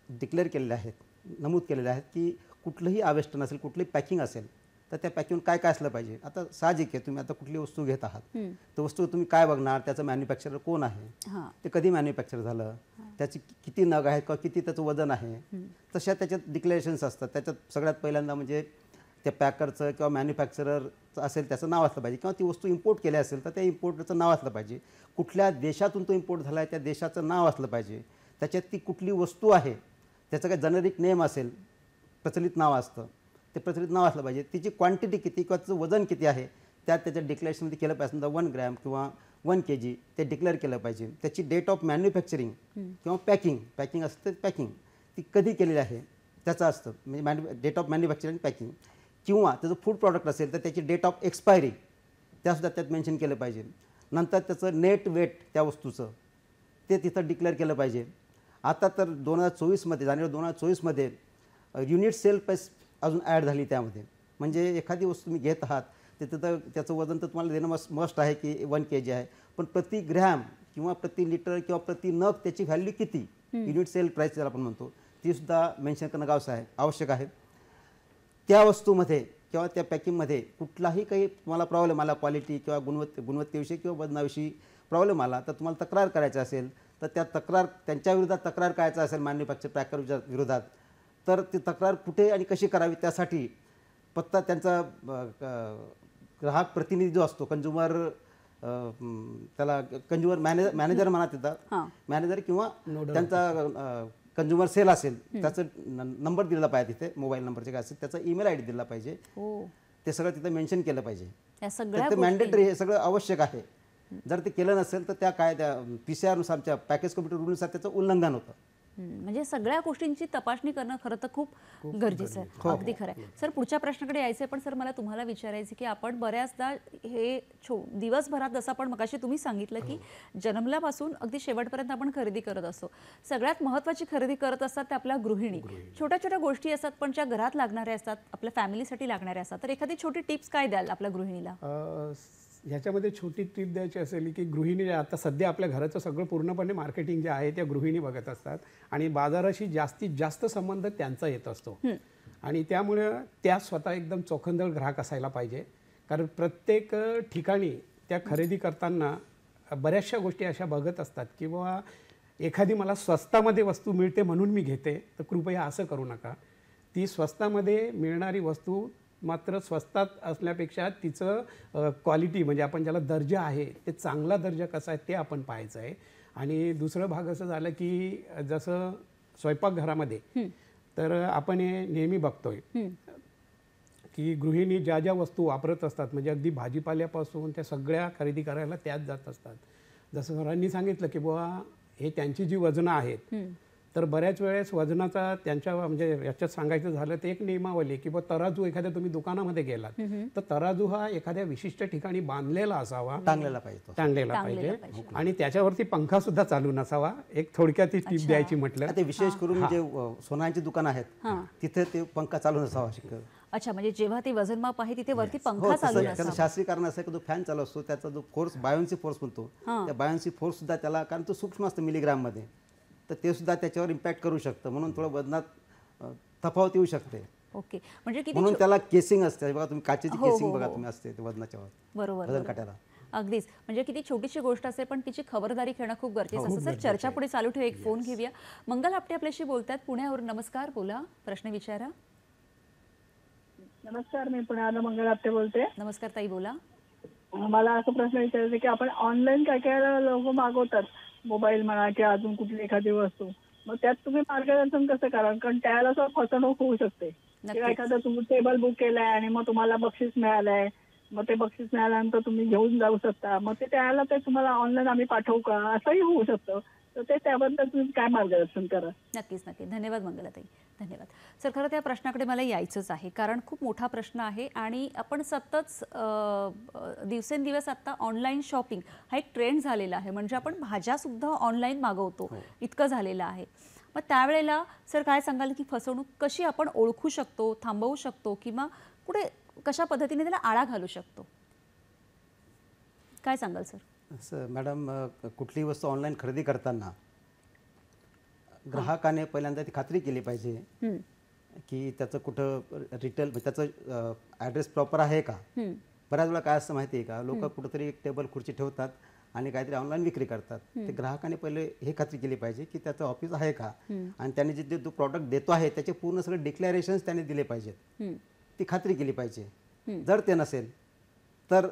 डिक्लेअर केलेल्या आहेत, नमूद केलेल्या आहेत की कुठलंही आवेष्टन असेल कुठलंही पॅकिंग असेल तर त्या पॅकिंग काय काय असलं पाहिजे. आता साहजिक आहे तुम्ही आता कुठली वस्तू घेत आहात तर वस्तू तुम्ही काय बघणार, त्याचं मॅन्युफॅक्चरर कोण आहे, ते कधी मॅन्युफॅक्चर झालं, त्याची किती नग आहेत किंवा किती त्याचं वजन आहे, तशा त्याच्यात डिक्लेरेशन्स असतात. त्याच्यात सगळ्यात पहिल्यांदा म्हणजे त्या पॅकरचं किंवा मॅन्युफॅक्चरर असेल त्याचं नाव असलं पाहिजे किंवा ती वस्तू इम्पोर्ट केली असेल तर त्या इम्पोर्टचं नाव असलं पाहिजे, कुठल्या देशातून तो इम्पोर्ट झाला आहे त्या देशाचं नाव असलं पाहिजे, त्याच्यात ती कुठली वस्तू आहे त्याचं काही जेनेरिक नेम असेल, प्रचलित नाव असतं ते प्रचलित नाव असलं पाहिजे, तिची क्वांटिटी किती किंवा त्याचं वजन किती आहे त्याच्या डिक्लेरेशनमध्ये केलं पाहिजे. समजा 1 ग्रॅम किंवा 1 kg ते डिक्लेअर केलं पाहिजे. त्याची डेट ऑफ मॅन्युफॅक्चरिंग किंवा पॅकिंग असतं ते पॅकिंग ती कधी केलेली आहे त्याचं असतं, म्हणजे डेट ऑफ मॅन्युफॅक्चरिंग पॅकिंग. किंवा त्याचं फूड प्रॉडक्ट असेल तर त्याची डेट ऑफ एक्सपायरी त्यासुद्धा त्यात मेन्शन केलं पाहिजे. नंतर त्याचं नेट वेट त्या वस्तूचं ते तिथं डिक्लेअर केलं पाहिजे. आता तर 2024 मध्ये जानेवारी 2024 मध्ये युनिट सेल प्राईस अजून ॲड झाली त्यामध्ये. म्हणजे एखादी वस्तू तुम्ही घेत आहात तर त्याचं वजन तर तुम्हाला देणं मस्ट आहे की 1 kg आहे, पण प्रति ग्रॅम किंवा प्रति लिटर किंवा प्रति नग त्याची व्हॅल्यू किती युनिट सेल प्राईस ज्याला आपण म्हणतो ती सुद्धा मेन्शन करणं आवश्यक आहे. त्या वस्तूमध्ये किंवा त्या पॅकिंगमध्ये कुठलाही काही तुम्हाला प्रॉब्लेम आला क्वालिटी किंवा गुणवत्तेविषयी किंवा वजनाविषयी प्रॉब्लेम आला तर तुम्हाला तक्रार करायची असेल तर त्यांच्या विरोधात तक्रार करायचं असेल मॅन्युफॅक्चर पॅकर विरोधात तर ती तक्रार कुठे आणि कशी करावी त्यासाठी पत्ता त्यांचा ग्राहक प्रतिनिधी जो असतो त्याला कंझ्युमर मॅनेजर म्हणा तिथं मॅनेजर किंवा त्यांचा कंझ्युमर सेल असेल त्याचा नंबर दिला पाहिजे, तिथे मोबाईल नंबरचे काय असेल त्याचा ईमेल ID दिला पाहिजे, ते सगळं तिथं मेन्शन केलं पाहिजे. ते मॅन्डेटरी हे सगळं आवश्यक आहे. जर ते केलं नसेल तर त्या PCR नुसारच्या पॅकेज कम्युनिटी रूलनुसार त्याचं उल्लंघन होतं. म्हणजे सगळ्या गोष्टींची तपासणी करणं खरं तर खूप गरजेचं आहे. अगदी खरं आहे. सर, पुढच्या प्रश्नाकडे यायचं पण सर मला तुम्हाला विचारायचं की आपण बऱ्याचदा हे दिवसभरात जसं आपण मगाशी तुम्ही सांगितलं की जन्मल्यापासून अगदी शेवटपर्यंत आपण खरेदी करत असतो. सगळ्यात महत्त्वाची खरेदी करत असतात त्या आपल्या गृहिणी. छोट्या छोट्या गोष्टी असतात पण ज्या घरात लागणाऱ्या असतात, आपल्या फॅमिलीसाठी लागणाऱ्या असतात. तर एखादी छोटी टिप्स काय द्याल आपल्या गृहिणीला? ह्याच्यामध्ये छोटी टिप द्यायची असेल की गृहिणी आता सध्या आपल्या घराचं सगळं पूर्णपणे मार्केटिंग जे आहे त्या गृहिणी बघत असतात आणि बाजाराशी जास्तीत जास्त संबंध त्यांचा येत असतो आणि त्यामुळे त्या स्वतः एकदम चोखंदळ ग्राहक असायला पाहिजे. कारण प्रत्येक ठिकाणी त्या खरेदी करताना बऱ्याचशा गोष्टी अशा बघत असतात किंवा एखादी मला स्वस्तामध्ये वस्तू मिळते म्हणून मी घेते, तर कृपया असं करू नका. ती स्वस्तामध्ये मिळणारी वस्तू मात्र स्वस्तात असल्यापेक्षा तिचं क्वालिटी म्हणजे आपण ज्याला दर्जा आहे ते चांगला दर्जा कसा आहे ते आपण पाहायचं आहे. आणि दुसरं भाग असं झालं की जसं स्वयंपाकघरामध्ये तर आपण हे नेहमी बघतोय की गृहिणी ज्या ज्या वस्तू वापरत असतात म्हणजे अगदी भाजीपाल्यापासून त्या सगळ्या खरेदी करायला त्याच जात असतात. जसं सरांनी सांगितलं की बुवा हे त्यांची जी वजनं आहेत तर बऱ्याच वेळेस वजनाचा त्यांच्या म्हणजे याच्यात सांगायचं झालं तर एक नियमावली की बुवा तराजू एखाद्या तुम्ही दुकानामध्ये गेलात तर तराजू हा एखाद्या विशिष्ट ठिकाणी बांधलेला असावा, टांगलेला पाहिजे आणि त्याच्यावरती पंखा सुद्धा चालू नसावा. एक थोडक्यात ती टीप द्यायची म्हटलं ते विशेष करून जे सोनाची दुकान आहेत तिथे ते पंखा चालू नसावा. अच्छा, म्हणजे जेव्हा ते वजनमाप आहे तिथे वरती पंखा चालू त्याचं नसावा. शास्त्रीय कारण असं की तो फॅन चालू असतो, त्याचा जो फोर्स बायोन्सी फोर्स म्हणतो त्या बायोन्सी फोर्स सुद्धा त्याला, कारण तो सूक्ष्म असतं मिलीग्राम मध्ये, तर ते सुद्धा त्याच्यावर इम्पॅक्ट करू शकतं. म्हणून थोडं वजनात तफावत येऊ शकते. ओके, म्हणजे किती म्हणून त्याला केसिंग असते बघा तुम्ही, काचेची केसिंग बघा तुम्ही असते ते वजनाच्या बरोबर वजन काट्याला. अगदीच, म्हणजे किती छोटीशी गोष्ट असेल पण तिची खबरदारी घेणं खूप गरजेचं असतं. सर, चर्चा पुढे चालू ठेवू, एक फोन घेऊया. मंगल आपटे आपल्याशी बोलतात पुण्यावरून. नमस्कार, बोला, प्रश्न विचारा. नमस्कार, मी पुण्याला मंगल आपटे बोलते. नमस्कार ताई, बोला. मला असा प्रश्न विचारायचा की आपण ऑनलाईन काय काय लोक मागवतात, मोबाईल म्हणा किंवा अजून कुठली एखादी वस्तू, मग त्यात तुम्ही मार्गदर्शन कसं करा? कारण त्याला असं फसवणूक होऊ शकते किंवा एखादं तुम्ही टेबल बुक केलाय आणि मग तुम्हाला बक्षीस मिळालंय, मग ते बक्षीस मिळाल्यानंतर तुम्ही घेऊन जाऊ शकता, मग ते त्याला ते तुम्हाला ऑनलाईन आम्ही पाठवू का, असंही होऊ शकतं. तर ते त्याबद्दल तुम्ही काय मार्गदर्शन करा? नक्कीच नक्की, धन्यवाद मंगलाताई, धन्यवाद. सर, खरं त्या प्रश्नाकडे मला यायचंच आहे कारण खूप मोठा प्रश्न आहे आणि आपण सतत दिवसेंदिवस आता ऑनलाईन शॉपिंग हा एक ट्रेंड झालेला आहे. म्हणजे आपण भाज्यासुद्धा ऑनलाईन मागवतो इतकं झालेलं आहे. मग त्यावेळेला सर काय सांगाल की फसवणूक कशी आपण ओळखू शकतो, थांबवू शकतो किंवा कुठे कशा पद्धतीने त्याला आळा घालू शकतो, काय सांगाल सर? असं मॅडम, कुठलीही वस्तू ऑनलाईन खरेदी करताना ग्राहकाने पहिल्यांदा ती खात्री केली पाहिजे की त्याचं कुठं रिटेल त्याचं ॲड्रेस प्रॉपर आहे का. बऱ्याच वेळा काय असतं माहिती आहे का, लोक कुठंतरी एक टेबल खुर्ची ठेवतात आणि काहीतरी ऑनलाईन विक्री करतात. ते ग्राहकाने पहिले हे खात्री केली पाहिजे की त्याचं ऑफिस आहे का आणि त्याने जे जो प्रॉडक्ट देतो आहे त्याचे पूर्ण सगळे डिक्लेरेशन्स त्याने दिले पाहिजेत, ती खात्री केली पाहिजे. जर ते नसेल तर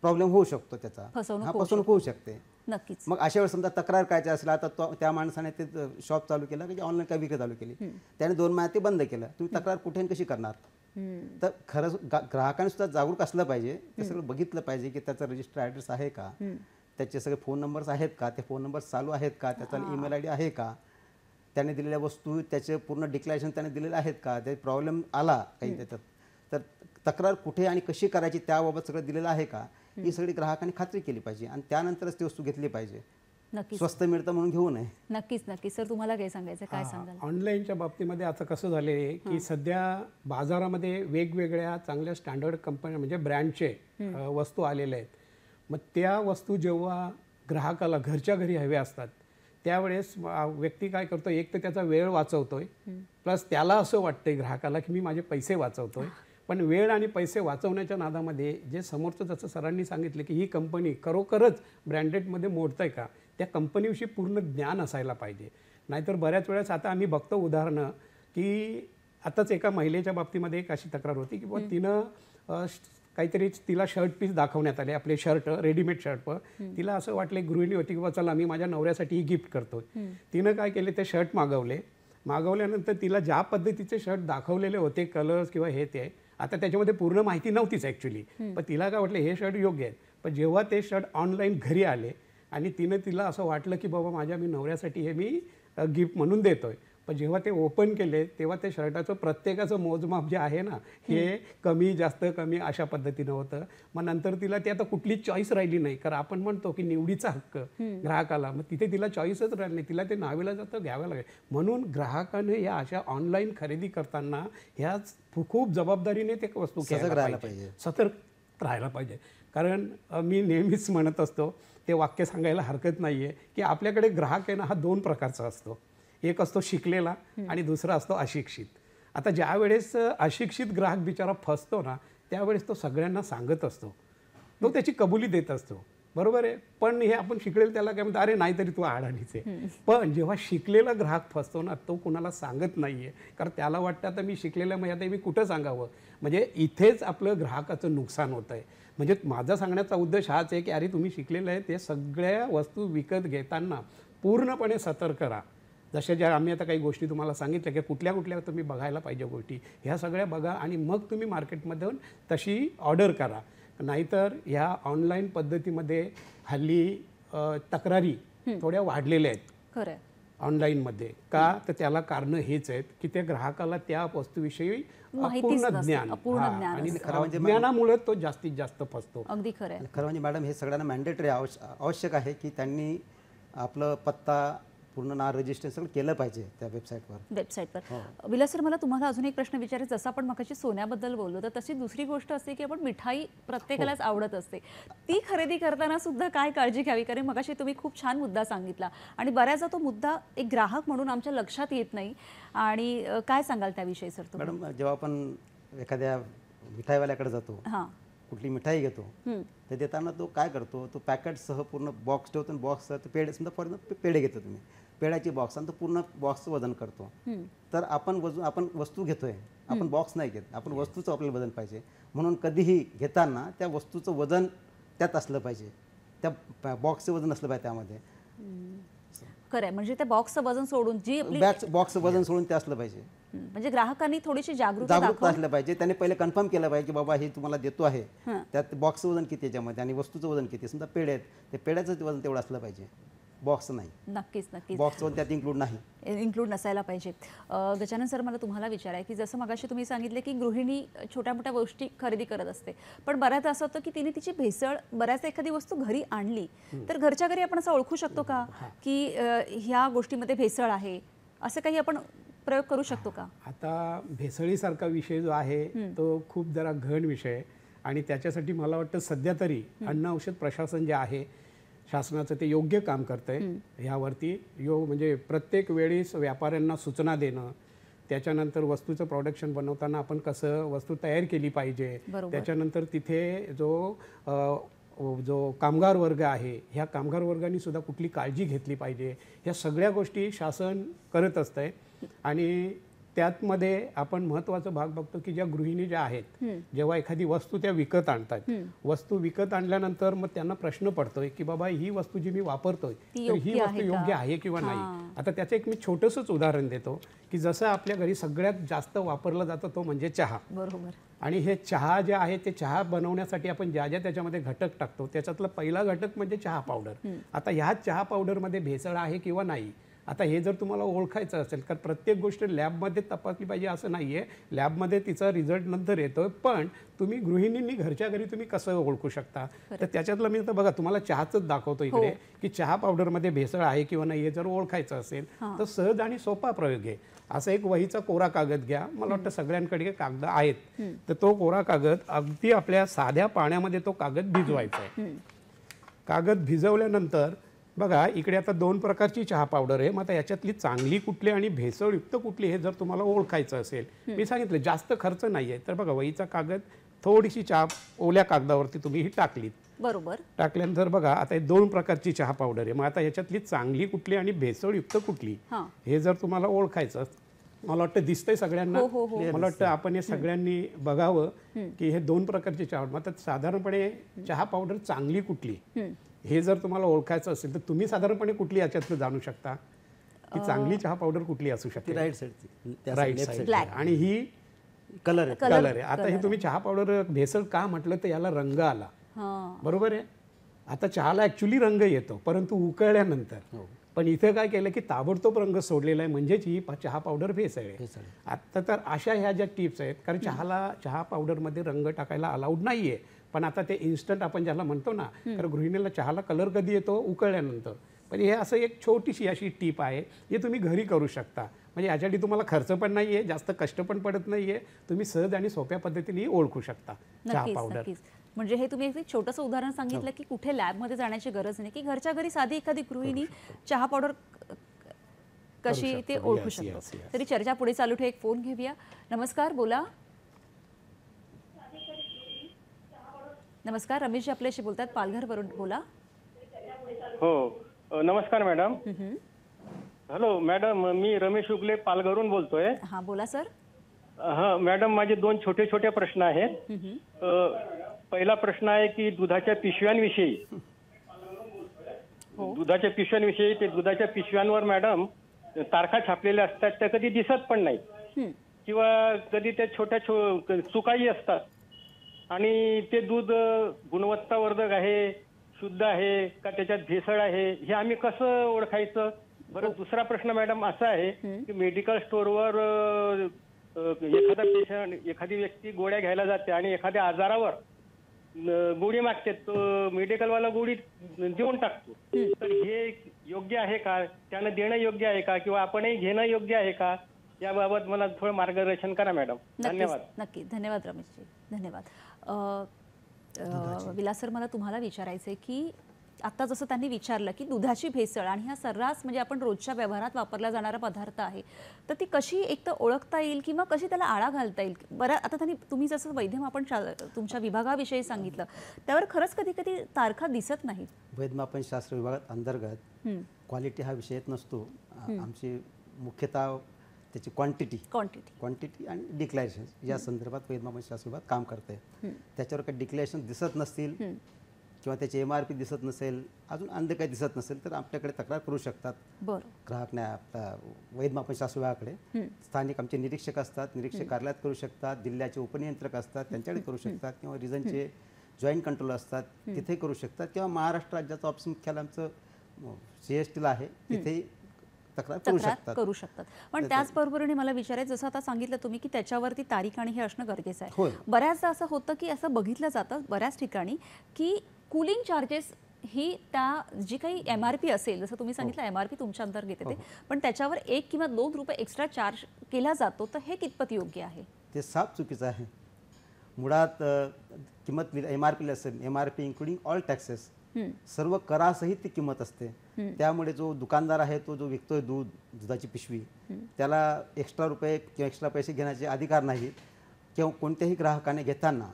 प्रॉब्लेम होऊ शकतो, त्याचा फसवणूक होऊ शकते. नक्कीच. मग अशा वेळेस समजा तक्रार करायची असेल, आता त्या माणसाने ते शॉप चालू केलं की ऑनलाईन काय विक्री चालू केली, त्याने 2 महिन्यात ते बंद केलं, तुम्ही तक्रार कुठे कशी करणार? तर खरंच ग्राहकाने सुद्धा जागरूक असलं पाहिजे, ते सगळं बघितलं पाहिजे की त्याचा रजिस्टर ॲड्रेस आहे का, त्याचे सगळे फोन नंबर्स आहेत का, ते फोन नंबर चालू आहेत का, त्याचा ईमेल ID आहे का, त्याने दिलेल्या वस्तू त्याचे पूर्ण डिक्लेरेशन त्याने दिलेले आहेत का, ते प्रॉब्लेम आला काही त्याच्यात तर तक्रार कुठे आणि कशी करायची त्याबाबत सगळं दिलेलं आहे का, ही सगळी ग्राहकांनी खात्री केली पाहिजे आणि त्यानंतरच ती वस्तू घेतली पाहिजे. नक्कीच. स्वस्त मिळतं म्हणून घेऊ नये. नक्कीच नक्कीच. सर, तुम्हाला काय सांगायचं, काय सांगाल? ऑनलाईनच्या बाबतीमध्ये आता कसं झाले की सध्या बाजारामध्ये वेगवेगळ्या चांगल्या स्टँडर्ड कंपन्या म्हणजे ब्रँडचे वस्तू आलेल्या आहेत. मग त्या वस्तू जेव्हा ग्राहकाला घरच्या घरी हव्या असतात त्यावेळेस व्यक्ती काय करतो, एक तर त्याचा वेळ वाचवतोय, प्लस त्याला असं वाटतंय ग्राहकाला की मी माझे पैसे वाचवतोय. पण वेळ आणि पैसे वाचवण्याच्या नादामध्ये जे समोरचं जसं सरांनी सांगितलं की ही कंपनी खरोखरच ब्रँडेडमध्ये मोडतंय का, त्या कंपनीविषयी पूर्ण ज्ञान असायला पाहिजे. नाहीतर बऱ्याच वेळेस आता आम्ही बघतो उदाहरणं की आताच एका महिलेच्या बाबतीमध्ये एक अशी तक्रार होती की बुवा तिनं काहीतरी तिला शर्ट पीस दाखवण्यात आले, आपले शर्ट रेडीमेड शर्ट. तिला असं वाटलं, गृहिणी होती की बाबा चला मी माझ्या नवऱ्यासाठी ही गिफ्ट करतो. तिनं काय केले, ते शर्ट मागवल्यानंतर तिला ज्या पद्धतीचे शर्ट दाखवलेले होते कलर्स किंवा हे ते, आता त्याच्यामध्ये पूर्ण माहिती नव्हतीच ॲक्च्युली, पण तिला काय वाटलं हे शर्ट योग्य आहेत. पण जेव्हा ते शर्ट ऑनलाईन घरी आले आणि तिला असं वाटलं की बाबा मी नवऱ्यासाठी हे मी गिफ्ट म्हणून देतोय, पण जेव्हा ते ओपन केले तेव्हा ते शर्टाचं प्रत्येकाचं मोजमाप जे आहे ना हे कमी जास्त कमी अशा पद्धतीनं होतं. मग नंतर तिला ती आता कुठलीच चॉईस राहिली नाही, कारण आपण म्हणतो की निवडीचा हक्क ग्राहकाला, मग तिथे तिला चॉईसच राहिली नाही, तिला ते नावेला जातं घ्यावं लागेल. म्हणून ग्राहकाने या अशा ऑनलाईन खरेदी करताना ह्या खूप जबाबदारीने ते वस्तू सतर्क राहायला पाहिजे. सतर्क राहायला पाहिजे. कारण मी नेहमीच म्हणत असतो, ते वाक्य सांगायला हरकत नाही आहे की आपल्याकडे ग्राहक आहे ना हा 2 प्रकारचा असतो. एक असतो शिकलेला आणि दुसरा असतो अशिक्षित. आता ज्या वेळेस अशिक्षित ग्राहक बिचारा फसतो ना त्यावेळेस तो सगळ्यांना सांगत असतो, तो त्याची कबुली देत असतो, बरोबर आहे. पण हे आपण शिकलेलं त्याला काय म्हणतो, अरे नाही तरी तू अडाणीच आहे. पण जेव्हा शिकलेला ग्राहक फसतो ना तो कुणाला सांगत नाही आहे, कारण त्याला वाटतं आता मी शिकलेलं म्हणजे आता मी कुठं सांगावं. म्हणजे इथेच आपलं ग्राहकाचं नुकसान होतं आहे. म्हणजे माझा सांगण्याचा उद्देश हाच आहे की अरे तुम्ही शिकलेलं आहे ते सगळ्या वस्तू विकत घेताना पूर्णपणे सतर्क राहा. जशा ज्या आम्ही आता काही गोष्टी तुम्हाला सांगितल्या की कुठल्या कुठल्या तुम्ही बघायला पाहिजे गोष्टी, ह्या सगळ्या बघा आणि मग तुम्ही मार्केटमधून तशी ऑर्डर करा. नाहीतर ह्या ऑनलाईन पद्धतीमध्ये हल्ली तक्रारी थोड्या वाढलेल्या आहेत खरं ऑनलाईनमध्ये. का तर त्याला कारण हेच आहेत की त्या ग्राहकाला त्या वस्तूविषयी माहितीच अपूर्ण नसते, ज्ञान, अपूर्ण हा, ज्ञान आणि असतं. ज्ञानामुळे तो जास्तीत जास्त फसतो. अगदी खरं आहे. खरं म्हणजे मॅडम हे सगळ्यांना मॅन्डेटरी आवश्यक आहे की त्यांनी आपलं पत्ता पूर्ण नाव रजिस्टर सगळं केलं पाहिजे त्या वेबसाईटवर. विलास सर, मला तुम्हाला अजून एक प्रश्न विचारायचा. जसं आपण मगाशी सोन्याबद्दल बोललो, तर तशी दुसरी गोष्ट असते की आपण मिठाई प्रत्येकालाच आवडत असते, ती खरेदी करताना सुद्धा काय काळजी घ्यावी? कारण मगाशी तुम्ही खूप छान मुद्दा सांगितला आणि बऱ्याचदा तो मुद्दा एक ग्राहक म्हणून आमच्या लक्षात येत नाही. आणि काय सांगाल त्याविषयी सर तुम्ही? मॅडम जेव्हा आपण एखाद्या मिठाईवाल्याकडे जातो, हां, कुठली मिठाई घेतो, ते देताना तो काय करतो, तो पॅकेटसह पूर्ण बॉक्स ठेवतो आणि बॉक्ससह ते पेढे, समजा फॉर पेढे घेतो तुम्ही, पेढ्याची बॉक्स आणि तो पूर्ण बॉक्सचं वजन करतो. तर आपण वस्तू घेतोय, आपण बॉक्स नाही घेत, आपण वस्तूचं आपल्याला वजन पाहिजे. म्हणून कधीही घेताना त्या वस्तूचं वजन त्यात असलं पाहिजे, त्या बॉक्सचं वजन असलं पाहिजे त्यामध्ये. खरं आहे. म्हणजे त्या बॉक्सचं वजन सोडून जी आपली बॉक्सचं वजन सोडून ते असलं पाहिजे. म्हणजे ग्राहकांनी थोडीशी जागरूकता जागरूकता असलं पाहिजे. त्याने पहिले कन्फर्म केलं पाहिजे की बाबा हे तुम्हाला देतो आहे, त्यात बॉक्सचं वजन किती याच्यामध्ये आणि वस्तूचं वजन किती. समजा पेढे आहेत, ते पेढ्याचं वजन तेवढं असलं पाहिजे, बॉक्स नाही. नक्कीच नक्कीच बॉक्स वजन त्यात इन्क्लूड नाही, इन्क्लूड नसायला पाहिजे. गजानन सर, मला तुम्हाला विचाराय की जसं मगाशी तुम्ही सांगितले की गृहिणी छोट्या मोठ्या गोष्टी खरेदी करत असते, पण बऱ्याच असं होतं की तिने तिची भेसळ बऱ्याच एखादी वस्तू घरी आणली तर घरच्या घरी आपण असं ओळखू शकतो का की ह्या गोष्टीमध्ये भेसळ आहे, असं काही आपण प्रयोग करू शकतो का? आता भेसळीसारखा विषय जो आहे तो खूप जरा गहन विषय आहे आणि त्याच्यासाठी मला वाटतं सध्या तरी अन्न औषध प्रशासन जे आहे शासनाचं ते योग्य काम करतंय ह्यावरती. म्हणजे प्रत्येक वेळेस व्यापाऱ्यांना सूचना देणं, त्याच्यानंतर वस्तूचं प्रोडक्शन बनवताना आपण कसं वस्तू तयार केली पाहिजे, त्याच्यानंतर तिथे जो कामगार वर्ग आहे ह्या कामगार वर्गाने सुद्धा कुठली काळजी घेतली पाहिजे, ह्या सगळ्या गोष्टी शासन करत असतंय. आणि त्यातमध्ये आपण महत्त्वाचा भाग बघतो की ज्या गृहिणी ज्या आहेत जेव्हा एखादी वस्तू त्या विकत आणतात, वस्तू विकत आणल्यानंतर मग त्यांना प्रश्न पडतोय की बाबा ही वस्तू जी मी वापरतोय तर ही वस्तू योग्य आहे किंवा नाही. आता त्याचं एक मी छोटंसंच उदाहरण देतो की जसं आपल्या घरी सगळ्यात जास्त वापरलं जातं तो म्हणजे चहा. बरोबर. आणि हे चहा जे आहे ते चहा बनवण्यासाठी आपण ज्या ज्या त्याच्यामध्ये घटक टाकतो त्याच्यातला पहिला घटक म्हणजे चहा पावडर. आता ह्या चहा पावडरमध्ये भेसळ आहे किंवा नाही, आता हे जर तुम्हाला ओळखायचं असेल, कारण प्रत्येक गोष्ट लॅबमध्ये तपासली पाहिजे असं नाही आहे, लॅबमध्ये तिचा रिझल्ट नंतर येतोय, पण तुम्ही गृहिणींनी घरच्या घरी तुम्ही कसं ओळखू शकता. तर त्याच्यातलं मी आता बघा तुम्हाला चहाचंच दाखवतो इकडे की चहा पावडरमध्ये भेसळ आहे किंवा नाही हे जर ओळखायचं असेल तर सहज आणि सोपा प्रयोग आहे. असं एक वहीचा कोरा कागद घ्या, मला वाटतं सगळ्यांकडे कागद आहेत, तर तो कोरा कागद अगदी आपल्या साध्या पाण्यामध्ये तो कागद भिजवायचा आहे. कागद भिजवल्यानंतर बघा इकडे आता 2 प्रकारची चहा पावडर आहे. मग आता याच्यातली चांगली कुठली आणि भेसळयुक्त कुठली हे जर तुम्हाला ओळखायचं असेल, मी सांगितलं जास्त खर्च नाही आहे, तर बघा वहीचा कागद थोडीशी चहा ओल्या कागदावरती तुम्ही ही टाकलीत, बरोबर. टाकल्यानंतर बघा आता 2 प्रकारची चहा पावडर आहे. मग आता याच्यातली चांगली कुठली आणि भेसळयुक्त कुठली हे जर तुम्हाला ओळखायचं, मला वाटतं दिसतंय सगळ्यांना, मला वाटतं आपण हे सगळ्यांनी बघावं की हे 2 प्रकारचे चहा. मग आता साधारणपणे चहा पावडर चांगली कुठली हे जर तुम्हाला ओळखायचं असेल तर तुम्ही साधारणपणे कुठली याच्यातलं जाणू शकता की चांगली चहा पावडर कुठली असू शकते? Right side, right side. आणि ही कलर आहे, कलर आहे. आता हे तुम्ही चहा पावडर भेसळ का म्हटलं तर याला रंग आला, बरोबर आहे. आता चहाला ऍक्च्युली रंग येतो परंतु उकळल्यानंतर पण इथं काय केलं की ताबडतोब रंग सोडलेला आहे, म्हणजेच ही चहा पावडर भेसळ आहे. भेसळ आहे. आता तर अशा ह्या ज्या टिप्स आहेत, कारण चहा पावडरमध्ये रंग टाकायला अलाउड नाही आहे, पण आता ते इन्स्टंट आपण ज्याला म्हणतो ना, तर गृहिणीला चहाला कलर कधी येतो, उकळल्यानंतर. पण हे असं एक छोटीशी अशी टीप आहे, हे तुम्ही घरी करू शकता. म्हणजे यासाठी तुम्हाला खर्च पण नाही आहे, जास्त कष्ट पण पडत नाही आहे, तुम्ही सहज आणि सोप्या पद्धतीने ओळखू शकता चहा नक्कीच पावडर. नक्कीच. म्हणजे हे तुम्ही एक छोटंसं उदाहरण सांगितलं की कुठे लॅबमध्ये जाण्याची गरज नाही, की घरच्या घरी साधी एखादी गृहिणी चहा पावडर कशी ते शकतो. ओळखू Yes, शकतो. yes, yes. तरी चर्चा पुढे चालू ठेव, एक फोन घेऊया. नमस्कार, बोला. नमस्कार, रमेशजी आपल्याशी बोलतात, पालघरवरून, बोला. हो, नमस्कार मॅडम. हॅलो मॅडम, मी रमेश उगले पालघरहून बोलतोय. हां, बोला सर. हा मॅडम, माझे 2 छोटे छोटे प्रश्न आहेत. पहिला प्रश्न आहे की दुधाच्या पिशव्यांविषयी. दुधाच्या पिशव्यांविषयी, ते दुधाच्या पिशव्यांवर मॅडम तारखा छापलेल्या असतात, त्या कधी दिसत पण नाही, किंवा कधी त्या छोट्या चुकाही असतात, आणि ते दूध गुणवत्तावर्धक आहे, शुद्ध आहे का त्याच्यात भेसळ आहे, हे आम्ही कसं ओळखायचं? बरं, दुसरा प्रश्न मॅडम असा आहे की मेडिकल स्टोअरवर एखादा पेशंट, एखादी व्यक्ती गोळ्या घ्यायला जाते आणि एखाद्या आजारावर गोळी मागते, तो मेडिकलवाला गोळी देऊन टाकतो. तर हे योग्य आहे का? त्यानं देणं योग्य आहे का, किंवा आपणही घेणं योग्य आहे का? याबाबत मला थोडं मार्गदर्शन करा मॅडम. धन्यवाद. नक्की, धन्यवाद रमेशजी, धन्यवाद. विलास सर, मला तुम्हाला विचारायचं आहे की आता जसं त्यांनी विचारलं की दुधाची भेसळ आणि हा सर्रास म्हणजे आपण रोजच्या व्यवहारात वापरला जाणारा पदार्थ आहे, तर ती कशी एक तर ओळखता येईल किंवा कशी त्याला आळा घालता येईल? बरं, आता तुम्ही जसं वैद्यमापन तुमच्या विभागाविषयी सांगितलं, त्यावर खरंच कधी कधी तारखा दिसत नाहीत. वैद्यमापन शास्त्र विभागात अंतर्गत क्वालिटी हा विषय येत नसतो. आमची मुख्यतः त्याची क्वांटिटी आणि डिक्लेरेशन या संदर्भात वैद्यमापन शास्त्र विभाग काम करते. त्याच्यावर काही डिक्लेरेशन दिसत नसतील किंवा त्याची MRP दिसत नसेल, अजून अन्य काही दिसत नसेल, तर आपल्याकडे तक्रार करू शकतात. बरं. ग्राहक नाही, आपल्या वैद्यमापन शास्त्र विभागाकडे स्थानिक आमचे निरीक्षक असतात, निरीक्षक कार्यालयात करू शकतात, जिल्ह्याचे उपनियंत्रक असतात त्यांच्याकडे करू शकतात, किंवा रिजनचे जॉईंट कंट्रोल असतात तिथे करू शकतात, किंवा महाराष्ट्र राज्याचं ऑफिस मुख्यालय आमचं CSTला आहे, तिथेही तक्रार करू शकतात. पण त्याचबरोबरीने मला विचारायचं, जसं आता सांगितलं तुम्ही की त्याच्यावरती तारीख आणि हे असणं गरजेचं आहे. होय. बऱ्याचदा असं होतं की असं बघितलं जातं बऱ्याच ठिकाणी की कूलिंग चार्जेस ही त्या जी काही MRP असेल, जसं तुम्ही सांगितलं MRP तुमच्या अंतर्गत येते, पण त्याच्यावर 1 किंवा 2 रुपये एक्स्ट्रा चार्ज केला जातो, तर हे कितपत योग्य आहे? ते साफ चुकीचं आहे. मुळात किंमत MRP असेल, MRP इन्क्लुडिंग ऑल टॅक्सेस, सर्व करासहित ती किंमत असते. त्यामुळे जो दुकानदार आहे, तो जो विकतोय दुधाची पिशवी, त्याला एक्स्ट्रा रुपये किंवा एक्स्ट्रा पैसे घेण्याचे अधिकार नाहीत, किंवा कोणत्याही ग्राहकाने घेताना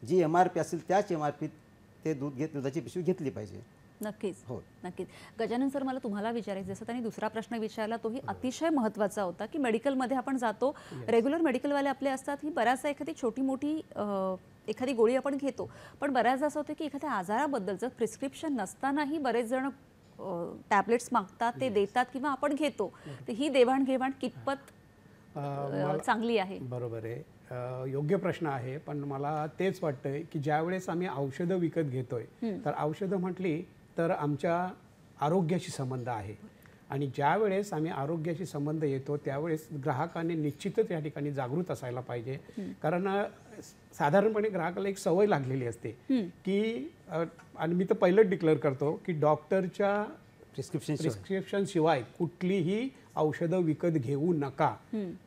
जी MRP असेल त्याच MRP ते दुधाची पिशवी घेतली पाहिजे. नक्कीच. हो. नक्कीच. गजानन सर, मला तुम्हाला विचारायचं, जसं त्यांनी दुसरा प्रश्न विचारला तोही अतिशय महत्त्वाचा होता की मेडिकलमध्ये आपण जातो, रेग्युलर मेडिकलवाले आपले असतात, ही बऱ्याचदा एखादी छोटी मोठी एखादी गोळी आपण घेतो, पण बऱ्याचदा असं होतं की एखाद्या आजाराबद्दलचं प्रिस्क्रिप्शन नसतानाही बरेच जण टॅबलेट्स मागतात, ते देतात किंवा आपण घेतो. तर ही देवाणघेवाण कितपत चांगली आहे? बरोबर आहे, योग्य प्रश्न आहे. पण मला तेच वाटतंय की ज्यावेळेस आम्ही औषधं विकत घेतोय, तर औषधं म्हटली तर आमच्या आरोग्याशी संबंध आहे, आणि ज्यावेळेस आम्ही आरोग्याशी संबंध येतो त्यावेळेस ग्राहकाने निश्चितच या ठिकाणी जागृत असायला पाहिजे. कारण साधारणपणे ग्राहकाला एक सवय लागलेली असते की, आणि मी तर पहिलंच डिक्लेअर करतो की डॉक्टरच्या प्रिस्क्रिप्शन शिवाय कुठलीही औषधं विकत घेऊ नका.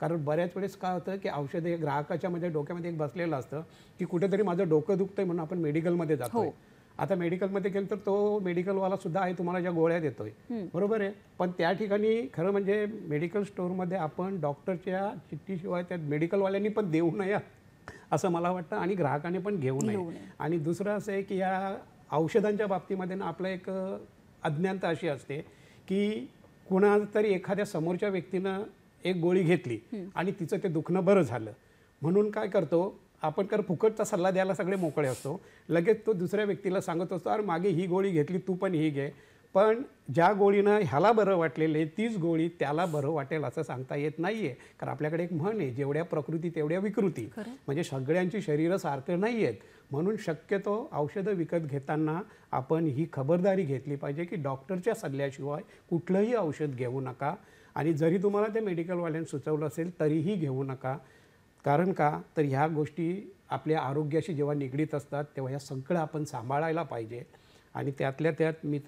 कारण बऱ्याच वेळेस काय होतं की औषधं हे ग्राहकाच्या मध्ये डोक्यामध्ये एक बसलेलं असतं की कुठेतरी माझं डोकं दुखतंय म्हणून आपण मेडिकलमध्ये जातोय. आता मेडिकलमध्ये गेलं तर तो मेडिकलवाला सुद्धा आहे, तुम्हाला ज्या गोळ्या देतोय, बरोबर आहे, पण त्या ठिकाणी खरं म्हणजे मेडिकल स्टोअरमध्ये आपण डॉक्टरच्या चिठ्ठीशिवाय त्या मेडिकलवाल्यांनी पण देऊ नये असं मला वाटतं, आणि ग्राहकाने पण घेऊ नये. आणि दुसरं असं आहे की या औषधांच्या बाबतीमध्ये ना आपलं एक अज्ञानता अशी असते की कुणा तरी एखाद्या समोरच्या व्यक्तीनं एक गोळी घेतली आणि तिचं ते दुखणं बरं झालं म्हणून काय करतो आपण, फुकटचा सल्ला द्यायला सगळे मोकळे असतो, लगेच तो दुसऱ्या व्यक्तीला सांगत असतो, अरे मागे ही गोळी घेतली, तू पण ही घे. पण ज्या गोळीनं ह्याला बरं वाटलेलं आहे तीच गोळी त्याला बरं वाटेल असं सांगता येत नाही आहे. कारण आपल्याकडे एक म्हण आहे, जेवढ्या प्रकृती तेवढ्या विकृती. म्हणजे सगळ्यांची शरीरं सारखं नाही आहेत. म्हणून शक्यतो औषधं विकत घेताना आपण ही खबरदारी घेतली पाहिजे की डॉक्टरच्या सल्ल्याशिवाय कुठलंही औषध घेऊ नका. आणि जरी तुम्हाला ते मेडिकलवाल्यांनी सुचवलं असेल तरीही घेऊ नका. कारण का तर ह्या गोष्टी आपल्या आरोग्याशी जेव्हा निगडीत असतात तेव्हा ह्या सगळं आपण सांभाळायला पाहिजे. आणि त्यातल्या त्यात मी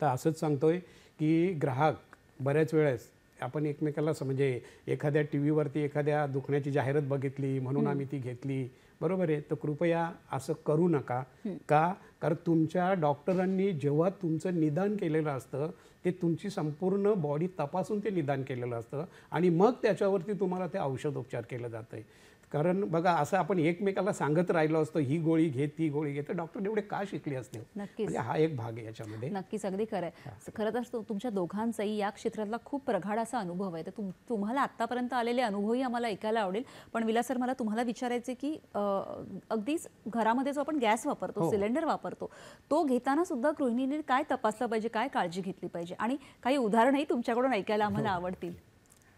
तर असंच सांगतोय की ग्राहक बऱ्याच वेळेस आपण एकमेकाला म्हणजे एखाद्या टी व्हीवरती एखाद्या दुखण्याची जाहिरात बघितली म्हणून आम्ही ती घेतली, बरोबर आहे, तर कृपया असं करू नका. का? कारण तुमच्या डॉक्टरांनी जेव्हा तुमचं निदान केलेलं असतं ते तुमची संपूर्ण बॉडी तपासून ते निदान केलेलं असतं आणि मग त्याच्यावरती तुम्हाला ते औषधोपचार केलं जातं आहे. कारण बघा असं आपण एकमेकाला सांगत राहिलो असतो ही गोळी घे ती गोळी घे, तर डॉक्टर एवढे का शिकले असते? नक्कीच. म्हणजे हा एक भाग आहे याच्यामध्ये. नक्कीच, अगदी खरं आहे. खरं तर तुमच्या दोघांचाही या क्षेत्रातला खूप प्रगाढ असा अनुभव आहे. तर तुम्हाला आत्तापर्यंत आलेले अनुभवही आम्हाला ऐकायला आवडेल. पण विलास सर, मला तुम्हाला विचारायचे की अगदीच घरामध्ये जो आपण गॅस वापरतो, सिलेंडर वापरतो, तो घेताना सुद्धा गृहिणीने काय तपासलं पाहिजे, काय काळजी घेतली पाहिजे, आणि काही उदाहरणही तुमच्याकडून ऐकायला आम्हाला आवडतील.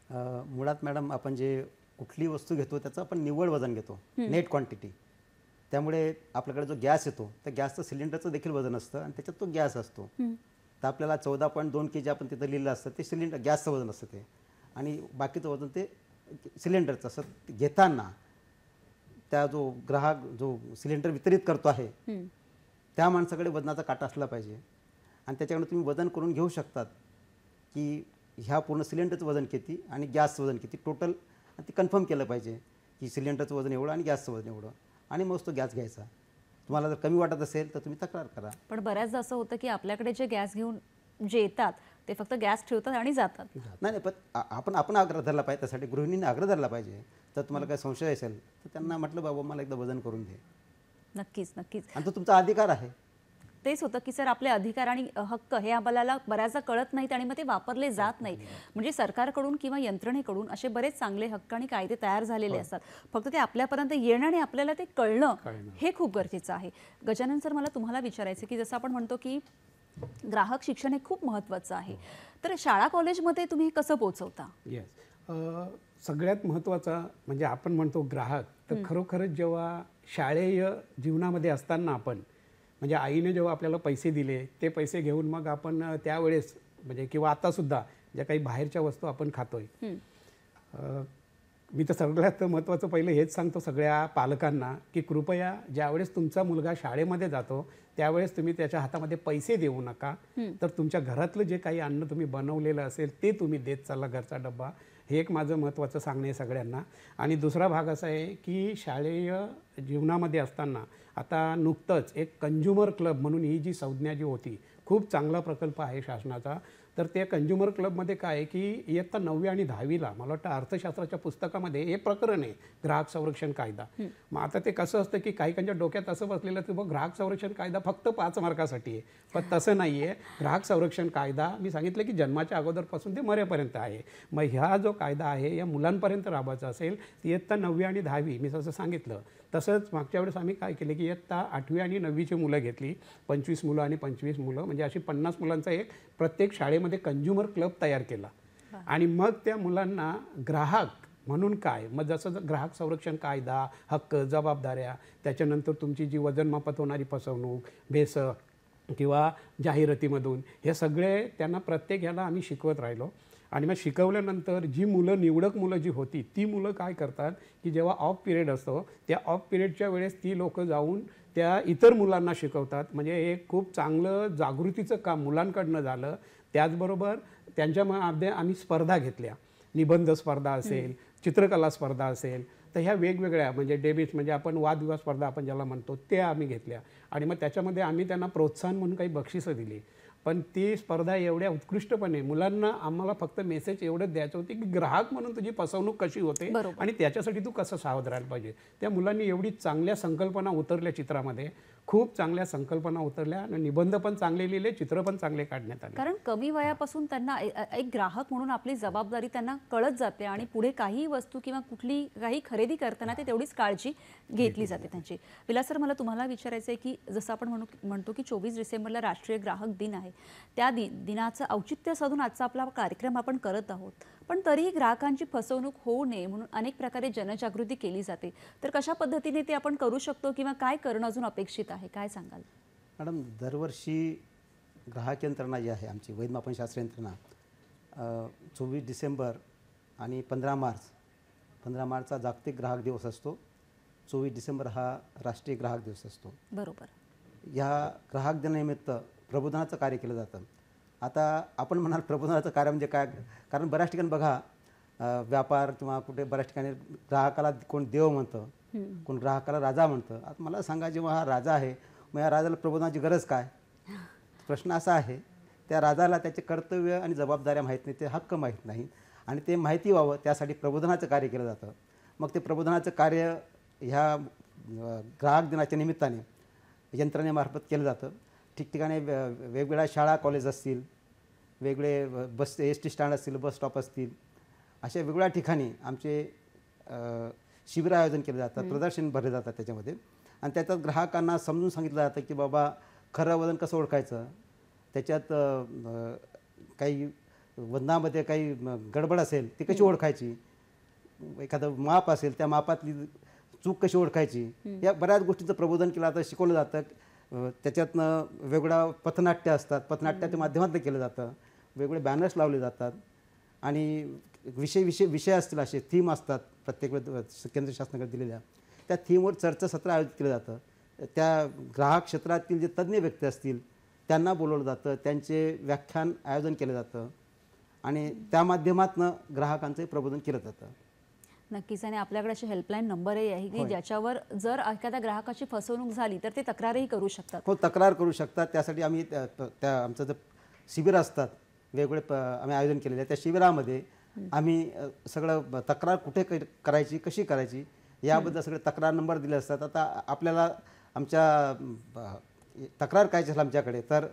मुळात मॅडम आपण जे कुठली वस्तू घेतो त्याचं आपण निव्वळ वजन घेतो, नेट क्वांटिटी. त्यामुळे आपल्याकडे जो गॅस येतो त्या गॅसचं सिलेंडरचं देखील वजन असतं आणि त्याच्यात तो गॅस असतो. तर आपल्याला 14.2 kg आपण तिथं लिहिलं असतं ते सिलेंडर गॅसचं वजन असतं ते, आणि बाकीचं वजन ते सिलेंडरचं असं. घेताना त्या जो ग्राहक जो सिलेंडर वितरित करतो आहे त्या माणसाकडे वजनाचा काटा असला पाहिजे आणि त्याच्याकडे तुम्ही वजन करून घेऊ शकतात की ह्या पूर्ण सिलेंडरचं वजन किती आणि गॅसचं वजन किती टोटल, ते कन्फर्म केलं पाहिजे की सिलेंडरचं वजन एवढं आणि गॅसचं वजन एवढं, आणि मग तो गॅस घ्यायचा. तुम्हाला जर कमी वाटत असेल तर तुम्ही तक्रार करा. पण बऱ्याचदा असं होतं की आपल्याकडे जे गॅस घेऊन जे येतात ते फक्त गॅस ठेवतात आणि जातात. नाही, पण आपण आग्रह धरला पाहिजे, त्यासाठी गृहिणीने आग्रह धरला पाहिजे. तर तुम्हाला काही संशय असेल तर त्यांना म्हटलं बाबा मला एकदा वजन करून दे. नक्कीच, नक्कीच. आणि तो तुमचा अधिकार आहे. तेच होतं की सर, आपले अधिकार आणि हक्क हे आपल्याला बऱ्याचदा कळत नाहीत आणि मग ते वापरले जात नाहीत. म्हणजे सरकारकडून किंवा यंत्रणेकडून असे बरेच चांगले हक्क आणि कायदे तयार झालेले असतात, फक्त ते आपल्यापर्यंत येणं आणि आपल्याला ते कळणं हे खूप गरजेचं आहे. गजानन सर, मला तुम्हाला विचारायचं की जसं आपण म्हणतो की ग्राहक शिक्षण हे खूप महत्त्वाचं आहे, तर शाळा कॉलेजमध्ये तुम्ही हे कसं पोहोचवता? येस, सगळ्यात महत्त्वाचा म्हणजे आपण म्हणतो ग्राहक, तर खरोखरच जेव्हा शाळेय जीवनामध्ये असताना आपण म्हणजे आईने जेव्हा आपल्याला पैसे दिले ते पैसे घेऊन मग आपण त्यावेळेस म्हणजे किंवा आतासुद्धा ज्या काही बाहेरच्या वस्तू आपण खातोय, मी तर सगळ्यात महत्त्वाचं पहिलं हेच सांगतो सगळ्या पालकांना की कृपया ज्यावेळेस तुमचा मुलगा शाळेमध्ये जातो त्यावेळेस तुम्ही त्याच्या हातामध्ये पैसे देऊ नका. तर तुमच्या घरातलं जे काही अन्न तुम्ही बनवलेलं असेल ते तुम्ही देत चालला, घरचा डब्बा. हे एक माझं महत्त्वाचं सांगणं आहे सगळ्यांना. आणि दुसरा भाग असा आहे की शालेय जीवनामध्ये असताना आता नुकतंच एक कंझ्युमर क्लब म्हणून ही जी संज्ञा जी होती, खूप चांगला प्रकल्प आहे शासनाचा. तर त्या कंझ्युमर क्लबमध्ये काय आहे की इयत्ता 9वी आणि 10वीला मला वाटतं अर्थशास्त्राच्या पुस्तकामध्ये हे प्रकरण आहे, ग्राहक संरक्षण कायदा. मग आता ते कसं असतं की काहीकांच्या डोक्यात असं बसलेलं की बघ ग्राहक संरक्षण कायदा फक्त 5 मार्कासाठी आहे, पण तसं नाही आहे. ग्राहक संरक्षण कायदा मी सांगितलं की जन्माच्या अगोदरपासून ते मरेपर्यंत आहे. मग ह्या जो कायदा आहे या मुलांपर्यंत राबवायचा असेल इयत्ता 9वी आणि 10वी मी जसं सांगितलं तसंच मागच्या वेळेस आम्ही काय केलं की इयत्ता 8वी आणि 9वीची मुलं घेतली, 25 मुलं आणि 25 मुलं म्हणजे अशी 50 मुलांचा एक प्रत्येक शाळेमध्ये कंझ्युमर क्लब तयार केला. आणि मग त्या मुलांना ग्राहक म्हणून काय, मग जसं ग्राहक संरक्षण कायदा, हक्क, जबाबदाऱ्या, त्याच्यानंतर तुमची जी वजनमापात होणारी फसवणूक, भेसळ किंवा जाहिरातीमधून हे सगळे त्यांना प्रत्येक ह्याला आम्ही शिकवत राहिलो. आणि मग शिकवल्यानंतर जी मुलं निवडक मुलं जी होती ती मुलं काय करतात की जेव्हा ऑफ पिरियड असतो त्या ऑफ पिरियडच्या वेळेस ती लोकं जाऊन त्या इतर मुलांना शिकवतात. म्हणजे हे खूप चांगलं जागृतीचं काम मुलांकडनं झालं. त्याचबरोबर त्यांच्यामध्ये आम्ही स्पर्धा घेतल्या, निबंध स्पर्धा असेल, चित्रकला स्पर्धा असेल, तर ह्या वेगवेगळ्या म्हणजे डेबिट्स म्हणजे आपण वादविवाद स्पर्धा आपण ज्याला म्हणतो ते आम्ही घेतल्या. आणि मग त्याच्यामध्ये आम्ही त्यांना प्रोत्साहन म्हणून काही बक्षिसं दिली. पण ती स्पर्धा एवढ्या उत्कृष्टपणे मुलांना आम्हाला फक्त मेसेज एवढंच द्यायचं होते की ग्राहक म्हणून तुझी फसवणूक कशी होते आणि त्याच्यासाठी तू कसं सावध राहायला पाहिजे. त्या मुलांनी एवढी चांगल्या संकल्पना उतरल्या चित्रामध्ये. खूप चांगल्या संकल्पना उतरल्या आणि निबंध पण चांगले लिहिले, चित्र पण चांगले काढण्यात आले. कारण कमी वयापासून त्यांना एक ग्राहक म्हणून आपली जबाबदारी त्यांना कळत जाते आणि पुढे काही वस्तू किंवा कुठली काही खरेदी करताना ते तेवढीच काळजी घेतली जाते त्यांची. विलास सर, मला तुम्हाला विचारायचं आहे की जसं आपण म्हणतो की 24 डिसेंबरला राष्ट्रीय ग्राहक दिन आहे, त्या दिनाचं औचित्य साधून आजचा आपला कार्यक्रम आपण करत आहोत, पण तरीही ग्राहकांची फसवणूक होऊ नये म्हणून अनेक प्रकारे जनजागृती केली जाते. तर कशा पद्धतीने ते आपण करू शकतो किंवा काय करणं अजून अपेक्षित आहे, काय सांगाल? मॅडम, दरवर्षी ग्राहक यंत्रणा जी आहे आमची वैधमापनशास्त्र यंत्रणा 24 डिसेंबर आणि 15 मार्चचा जागतिक ग्राहक दिवस असतो. 24 डिसेंबर हा राष्ट्रीय ग्राहक दिवस असतो. बरोबर. ह्या ग्राहक दिनानिमित्त प्रबोधनाचं कार्य केलं जातं. आता आपण म्हणाल प्रबोधनाचं कार्य म्हणजे काय, कारण बऱ्याच ठिकाणी बघा व्यापार किंवा कुठे बऱ्याच ठिकाणी ग्राहकाला कोण देव म्हणतं, कोण ग्राहकाला राजा म्हणतं. आता मला सांगा, जेव्हा हा राजा आहे मग या राजाला प्रबोधनाची गरज काय? प्रश्न असा आहे, त्या राजाला त्याचे कर्तव्य आणि जबाबदाऱ्या माहीत नाही, ते हक्क माहीत नाही आणि ते माहिती व्हावं त्यासाठी प्रबोधनाचं कार्य केलं जातं. मग ते प्रबोधनाचं कार्य ह्या ग्राहक दिनाच्या निमित्ताने यंत्रणेमार्फत केलं जातं. ठिकठिकाणी वेगवेगळ्या शाळा कॉलेज असतील, वेगळे बस ST स्टँड असतील, बस स्टॉप असतील, अशा वेगवेगळ्या ठिकाणी आमचे शिबिर आयोजन केले जातात, प्रदर्शन भरले जातात त्याच्यामध्ये. आणि त्याच्यात ग्राहकांना समजून सांगितलं जातं की बाबा खरं वजन कसं ओळखायचं, त्याच्यात काही वजनामध्ये काही गडबड असेल ती कशी ओळखायची, एखादं माप असेल त्या मापातली चूक कशी ओळखायची, या बऱ्याच गोष्टींचं प्रबोधन केलं जातं, शिकवलं जातं. त्याच्यातनं वेगवेगळ्या पथनाट्य असतात, पथनाट्याच्या माध्यमातून केलं जातं, वेगवेगळे बॅनर्स लावले जातात आणि विषय असतील, असे थीम असतात प्रत्येक केंद्र शासनाकडे दिलेल्या, त्या थीमवर चर्चासत्र आयोजित केलं जातं. त्या ग्राहक क्षेत्रातील जे तज्ज्ञ व्यक्ती असतील त्यांना बोलवलं जातं, त्यांचे व्याख्यान आयोजन केलं जातं आणि त्या माध्यमातून ग्राहकांचंही प्रबोधन केलं जातं. नक्कीच. आणि आपल्याकडे अशी हेल्पलाईन नंबरही आहे की ज्याच्यावर जर एखाद्या ग्राहकाची फसवणूक झाली तर ते तक्रारही करू शकतात. हो, तक्रार करू शकतात. त्यासाठी आम्ही त्या आमचं जे शिबिर असतात वेगवेगळे आम्ही आयोजन केलेले आहे, त्या शिबिरामध्ये आम्ही सगळं तक्रार कुठे करायची, कशी करायची याबद्दल सगळे तक्रार नंबर दिले असतात. आता आपल्याला आमच्या तक्रार करायची असेल आमच्याकडे तर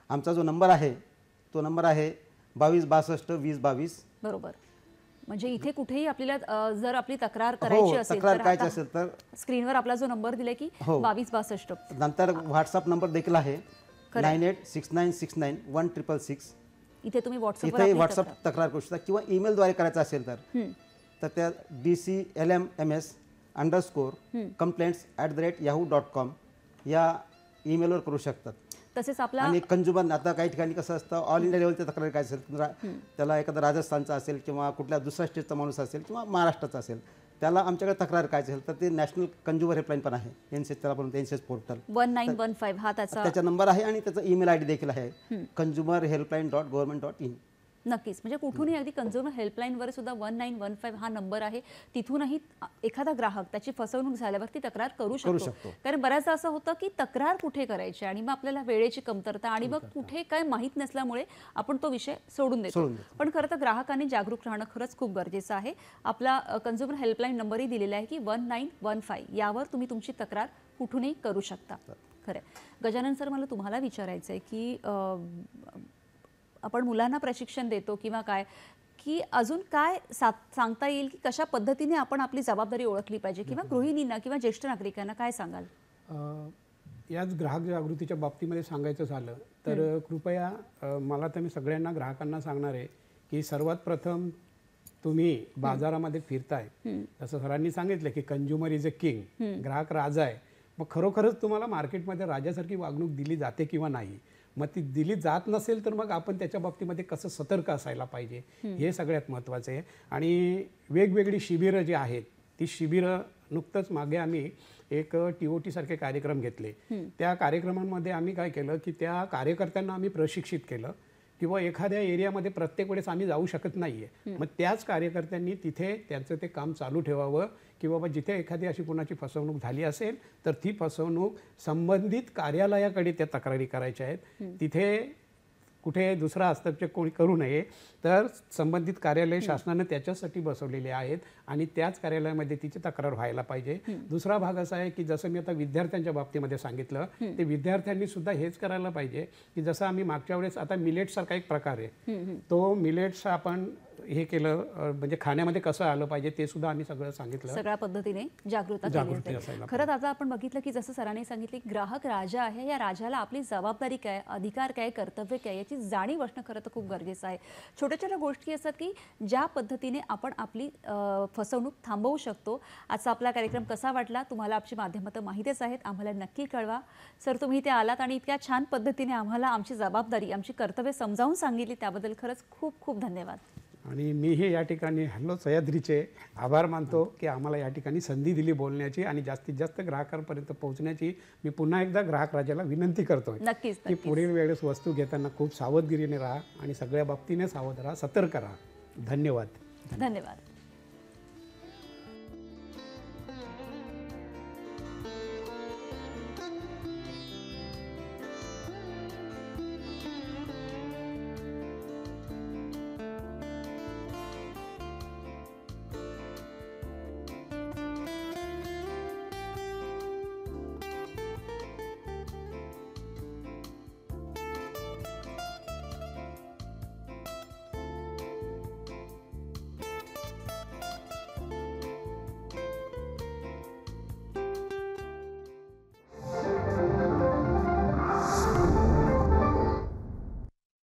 आमचा जो नंबर आहे तो नंबर आहे 22622022. बरोबर. म्हणजे इथे कुठेही आपल्याला जर आपली तक्रार करायची असेल तर स्क्रीनवर आपला जो नंबर दिलाय की 2262. नंतर व्हॉट्सअप नंबर देखील आहे 9869691666. इथे तुम्ही व्हॉट्सअप तक्रार करू शकता किंवा ईमेलद्वारे करायचं असेल तर त्या dclmms_complaints@yahoo.com या ईमेलवर करू शकतात. तसेच आपला आणि कंझ्युमर, आता काही ठिकाणी कसं असतं, ऑल इंडिया लेवलच्या तक्रार काय असेल, त्याला एखादा राजस्थानचा असेल किंवा कुठल्या दुसऱ्या स्टेटचा माणूस असेल किंवा महाराष्ट्राचा असेल, त्याला आमच्याकडे तक्रार करायची असेल तर ते नॅशनल कंझ्युमर हेल्पलाईन पण आहे, NCS, त्याला पण NCS पोर्टल 1915 हा त्याचा नंबर आहे आणि त्याचा ईमेल ID देखील आहे consumerhelpline.government.in. नक्कीच. म्हणजे कुठूनही अगदी कन्झ्युमर हेल्पलाईनवर सुद्धा 1915 हा नंबर आहे, तिथूनही एखादा ग्राहक त्याची फसवणूक झाल्यावर ती तक्रार करू शकतो. कारण बऱ्याचदा असं होतं की तक्रार कुठे करायची आणि मग आपल्याला वेळेची कमतरता आणि मग कुठे काय माहीत नसल्यामुळे आपण तो विषय सोडून देतो. पण खरं तर ग्राहकांनी जागरूक राहणं खरंच खूप गरजेचं आहे. आपला कन्झ्युमर हेल्पलाईन नंबरही दिलेला आहे की 1915, यावर तुम्ही तुमची तक्रार कुठूनही करू शकता. खरं. गजानन सर, मला तुम्हाला विचारायचं आहे की आपण मुलांना प्रशिक्षण देतो किंवा काय, की अजून काय सांगता येईल की कशा पद्धतीने आपण आपली जबाबदारी ओळखली पाहिजे किंवा गृहिणींना किंवा ज्येष्ठ नागरिकांना काय सांगाल? याच ग्राहक जागृतीच्या बाबतीमध्ये सांगायचं झालं तर कृपया मला तर मी सगळ्यांना ग्राहकांना सांगणार आहे की सर्वात प्रथम तुम्ही बाजारामध्ये फिरताय, जसं सरांनी सांगितलं की कंझ्युमर इज अ किंग, ग्राहक राजा आहे. मग खरोखरच तुम्हाला मार्केटमध्ये राजासारखी वागणूक दिली जाते किंवा नाही, मग ती दिली जात नसेल तर मग आपण त्याच्या बाबतीमध्ये कसं सतर्क असायला पाहिजे हे सगळ्यात महत्त्वाचं आहे. आणि वेगवेगळी शिबिरं जी आहेत ती शिबिरं, नुकतंच मागे आम्ही एक TOT सारखे कार्यक्रम घेतले. त्या कार्यक्रमांमध्ये आम्ही काय केलं की त्या कार्यकर्त्यांना आम्ही प्रशिक्षित केलं किंवा एखाद्या एरियामध्ये प्रत्येक वेळेस आम्ही जाऊ शकत नाही आहे, मग त्याच कार्यकर्त्यांनी तिथे त्यांचं ते काम चालू ठेवावं की बाबा जिथे एखादी अशी कोणाची फसवणूक झाली असेल तर ती फसवणूक संबंधित कार्यालयाकडे त्या तक्रारी करायच्या आहेत. तिथे कुठे दुसरा हस्तक्षेप कोणी करू नये. तर संबंधित कार्यालय शासनाने त्याच्यासाठी बसवलेले आहेत आणि त्याच कार्यालयामध्ये तिची तक्रार व्हायला पाहिजे. दुसरा भाग असा आहे की जसं मी आता विद्यार्थ्यांच्या बाबतीमध्ये सांगितलं, ते विद्यार्थ्यांनी सुद्धा हेच करायला पाहिजे की जसं आम्ही मागच्या वेळेस आता मिलेट्ससारखा एक प्रकार आहे, तो मिलेट्स आपण हे केलं म्हणजे खाण्यामध्ये कसं आलं पाहिजे ते सुद्धा आम्ही सगळं सांगितलं. सगळ्या पद्धतीने जागृती जागृती असायला खरंच आता आपण बघितलं की जसं सरांनी सांगितले की ग्राहक राजा आहे, या राजाला आपली जबाबदारी काय, अधिकार काय, कर्तव्य काय याची जाणीव असणं खरं तर खूप गरजेचं आहे. छोट्या छोट्या गोष्टी असतात की ज्या पद्धतीने आपण आपली फसवणूक थांबवू शकतो. आजचा आपला कार्यक्रम कसा वाटला तुम्हाला आमची माध्यमं तर माहितीच आहेत, आम्हाला नक्की कळवा. सर तुम्ही इथे आलात आणि इतक्या छान पद्धतीने आम्हाला आमची जबाबदारी, आमची कर्तव्य समजावून सांगितली, त्याबद्दल खरंच खूप खूप धन्यवाद. आणि मीही या ठिकाणी हॅलो सह्याद्रीचे आभार मानतो की आम्हाला या ठिकाणी संधी दिली बोलण्याची आणि जास्तीत जास्त ग्राहकांपर्यंत पोहोचण्याची. मी पुन्हा एकदा ग्राहक राजाला विनंती करतोय नक्कीच की पुढील वेळेस वस्तू घेताना खूप सावधगिरीने राहा आणि सगळ्या बाबतीने सावध राहा, सतर्क राहा. धन्यवाद. धन्यवाद.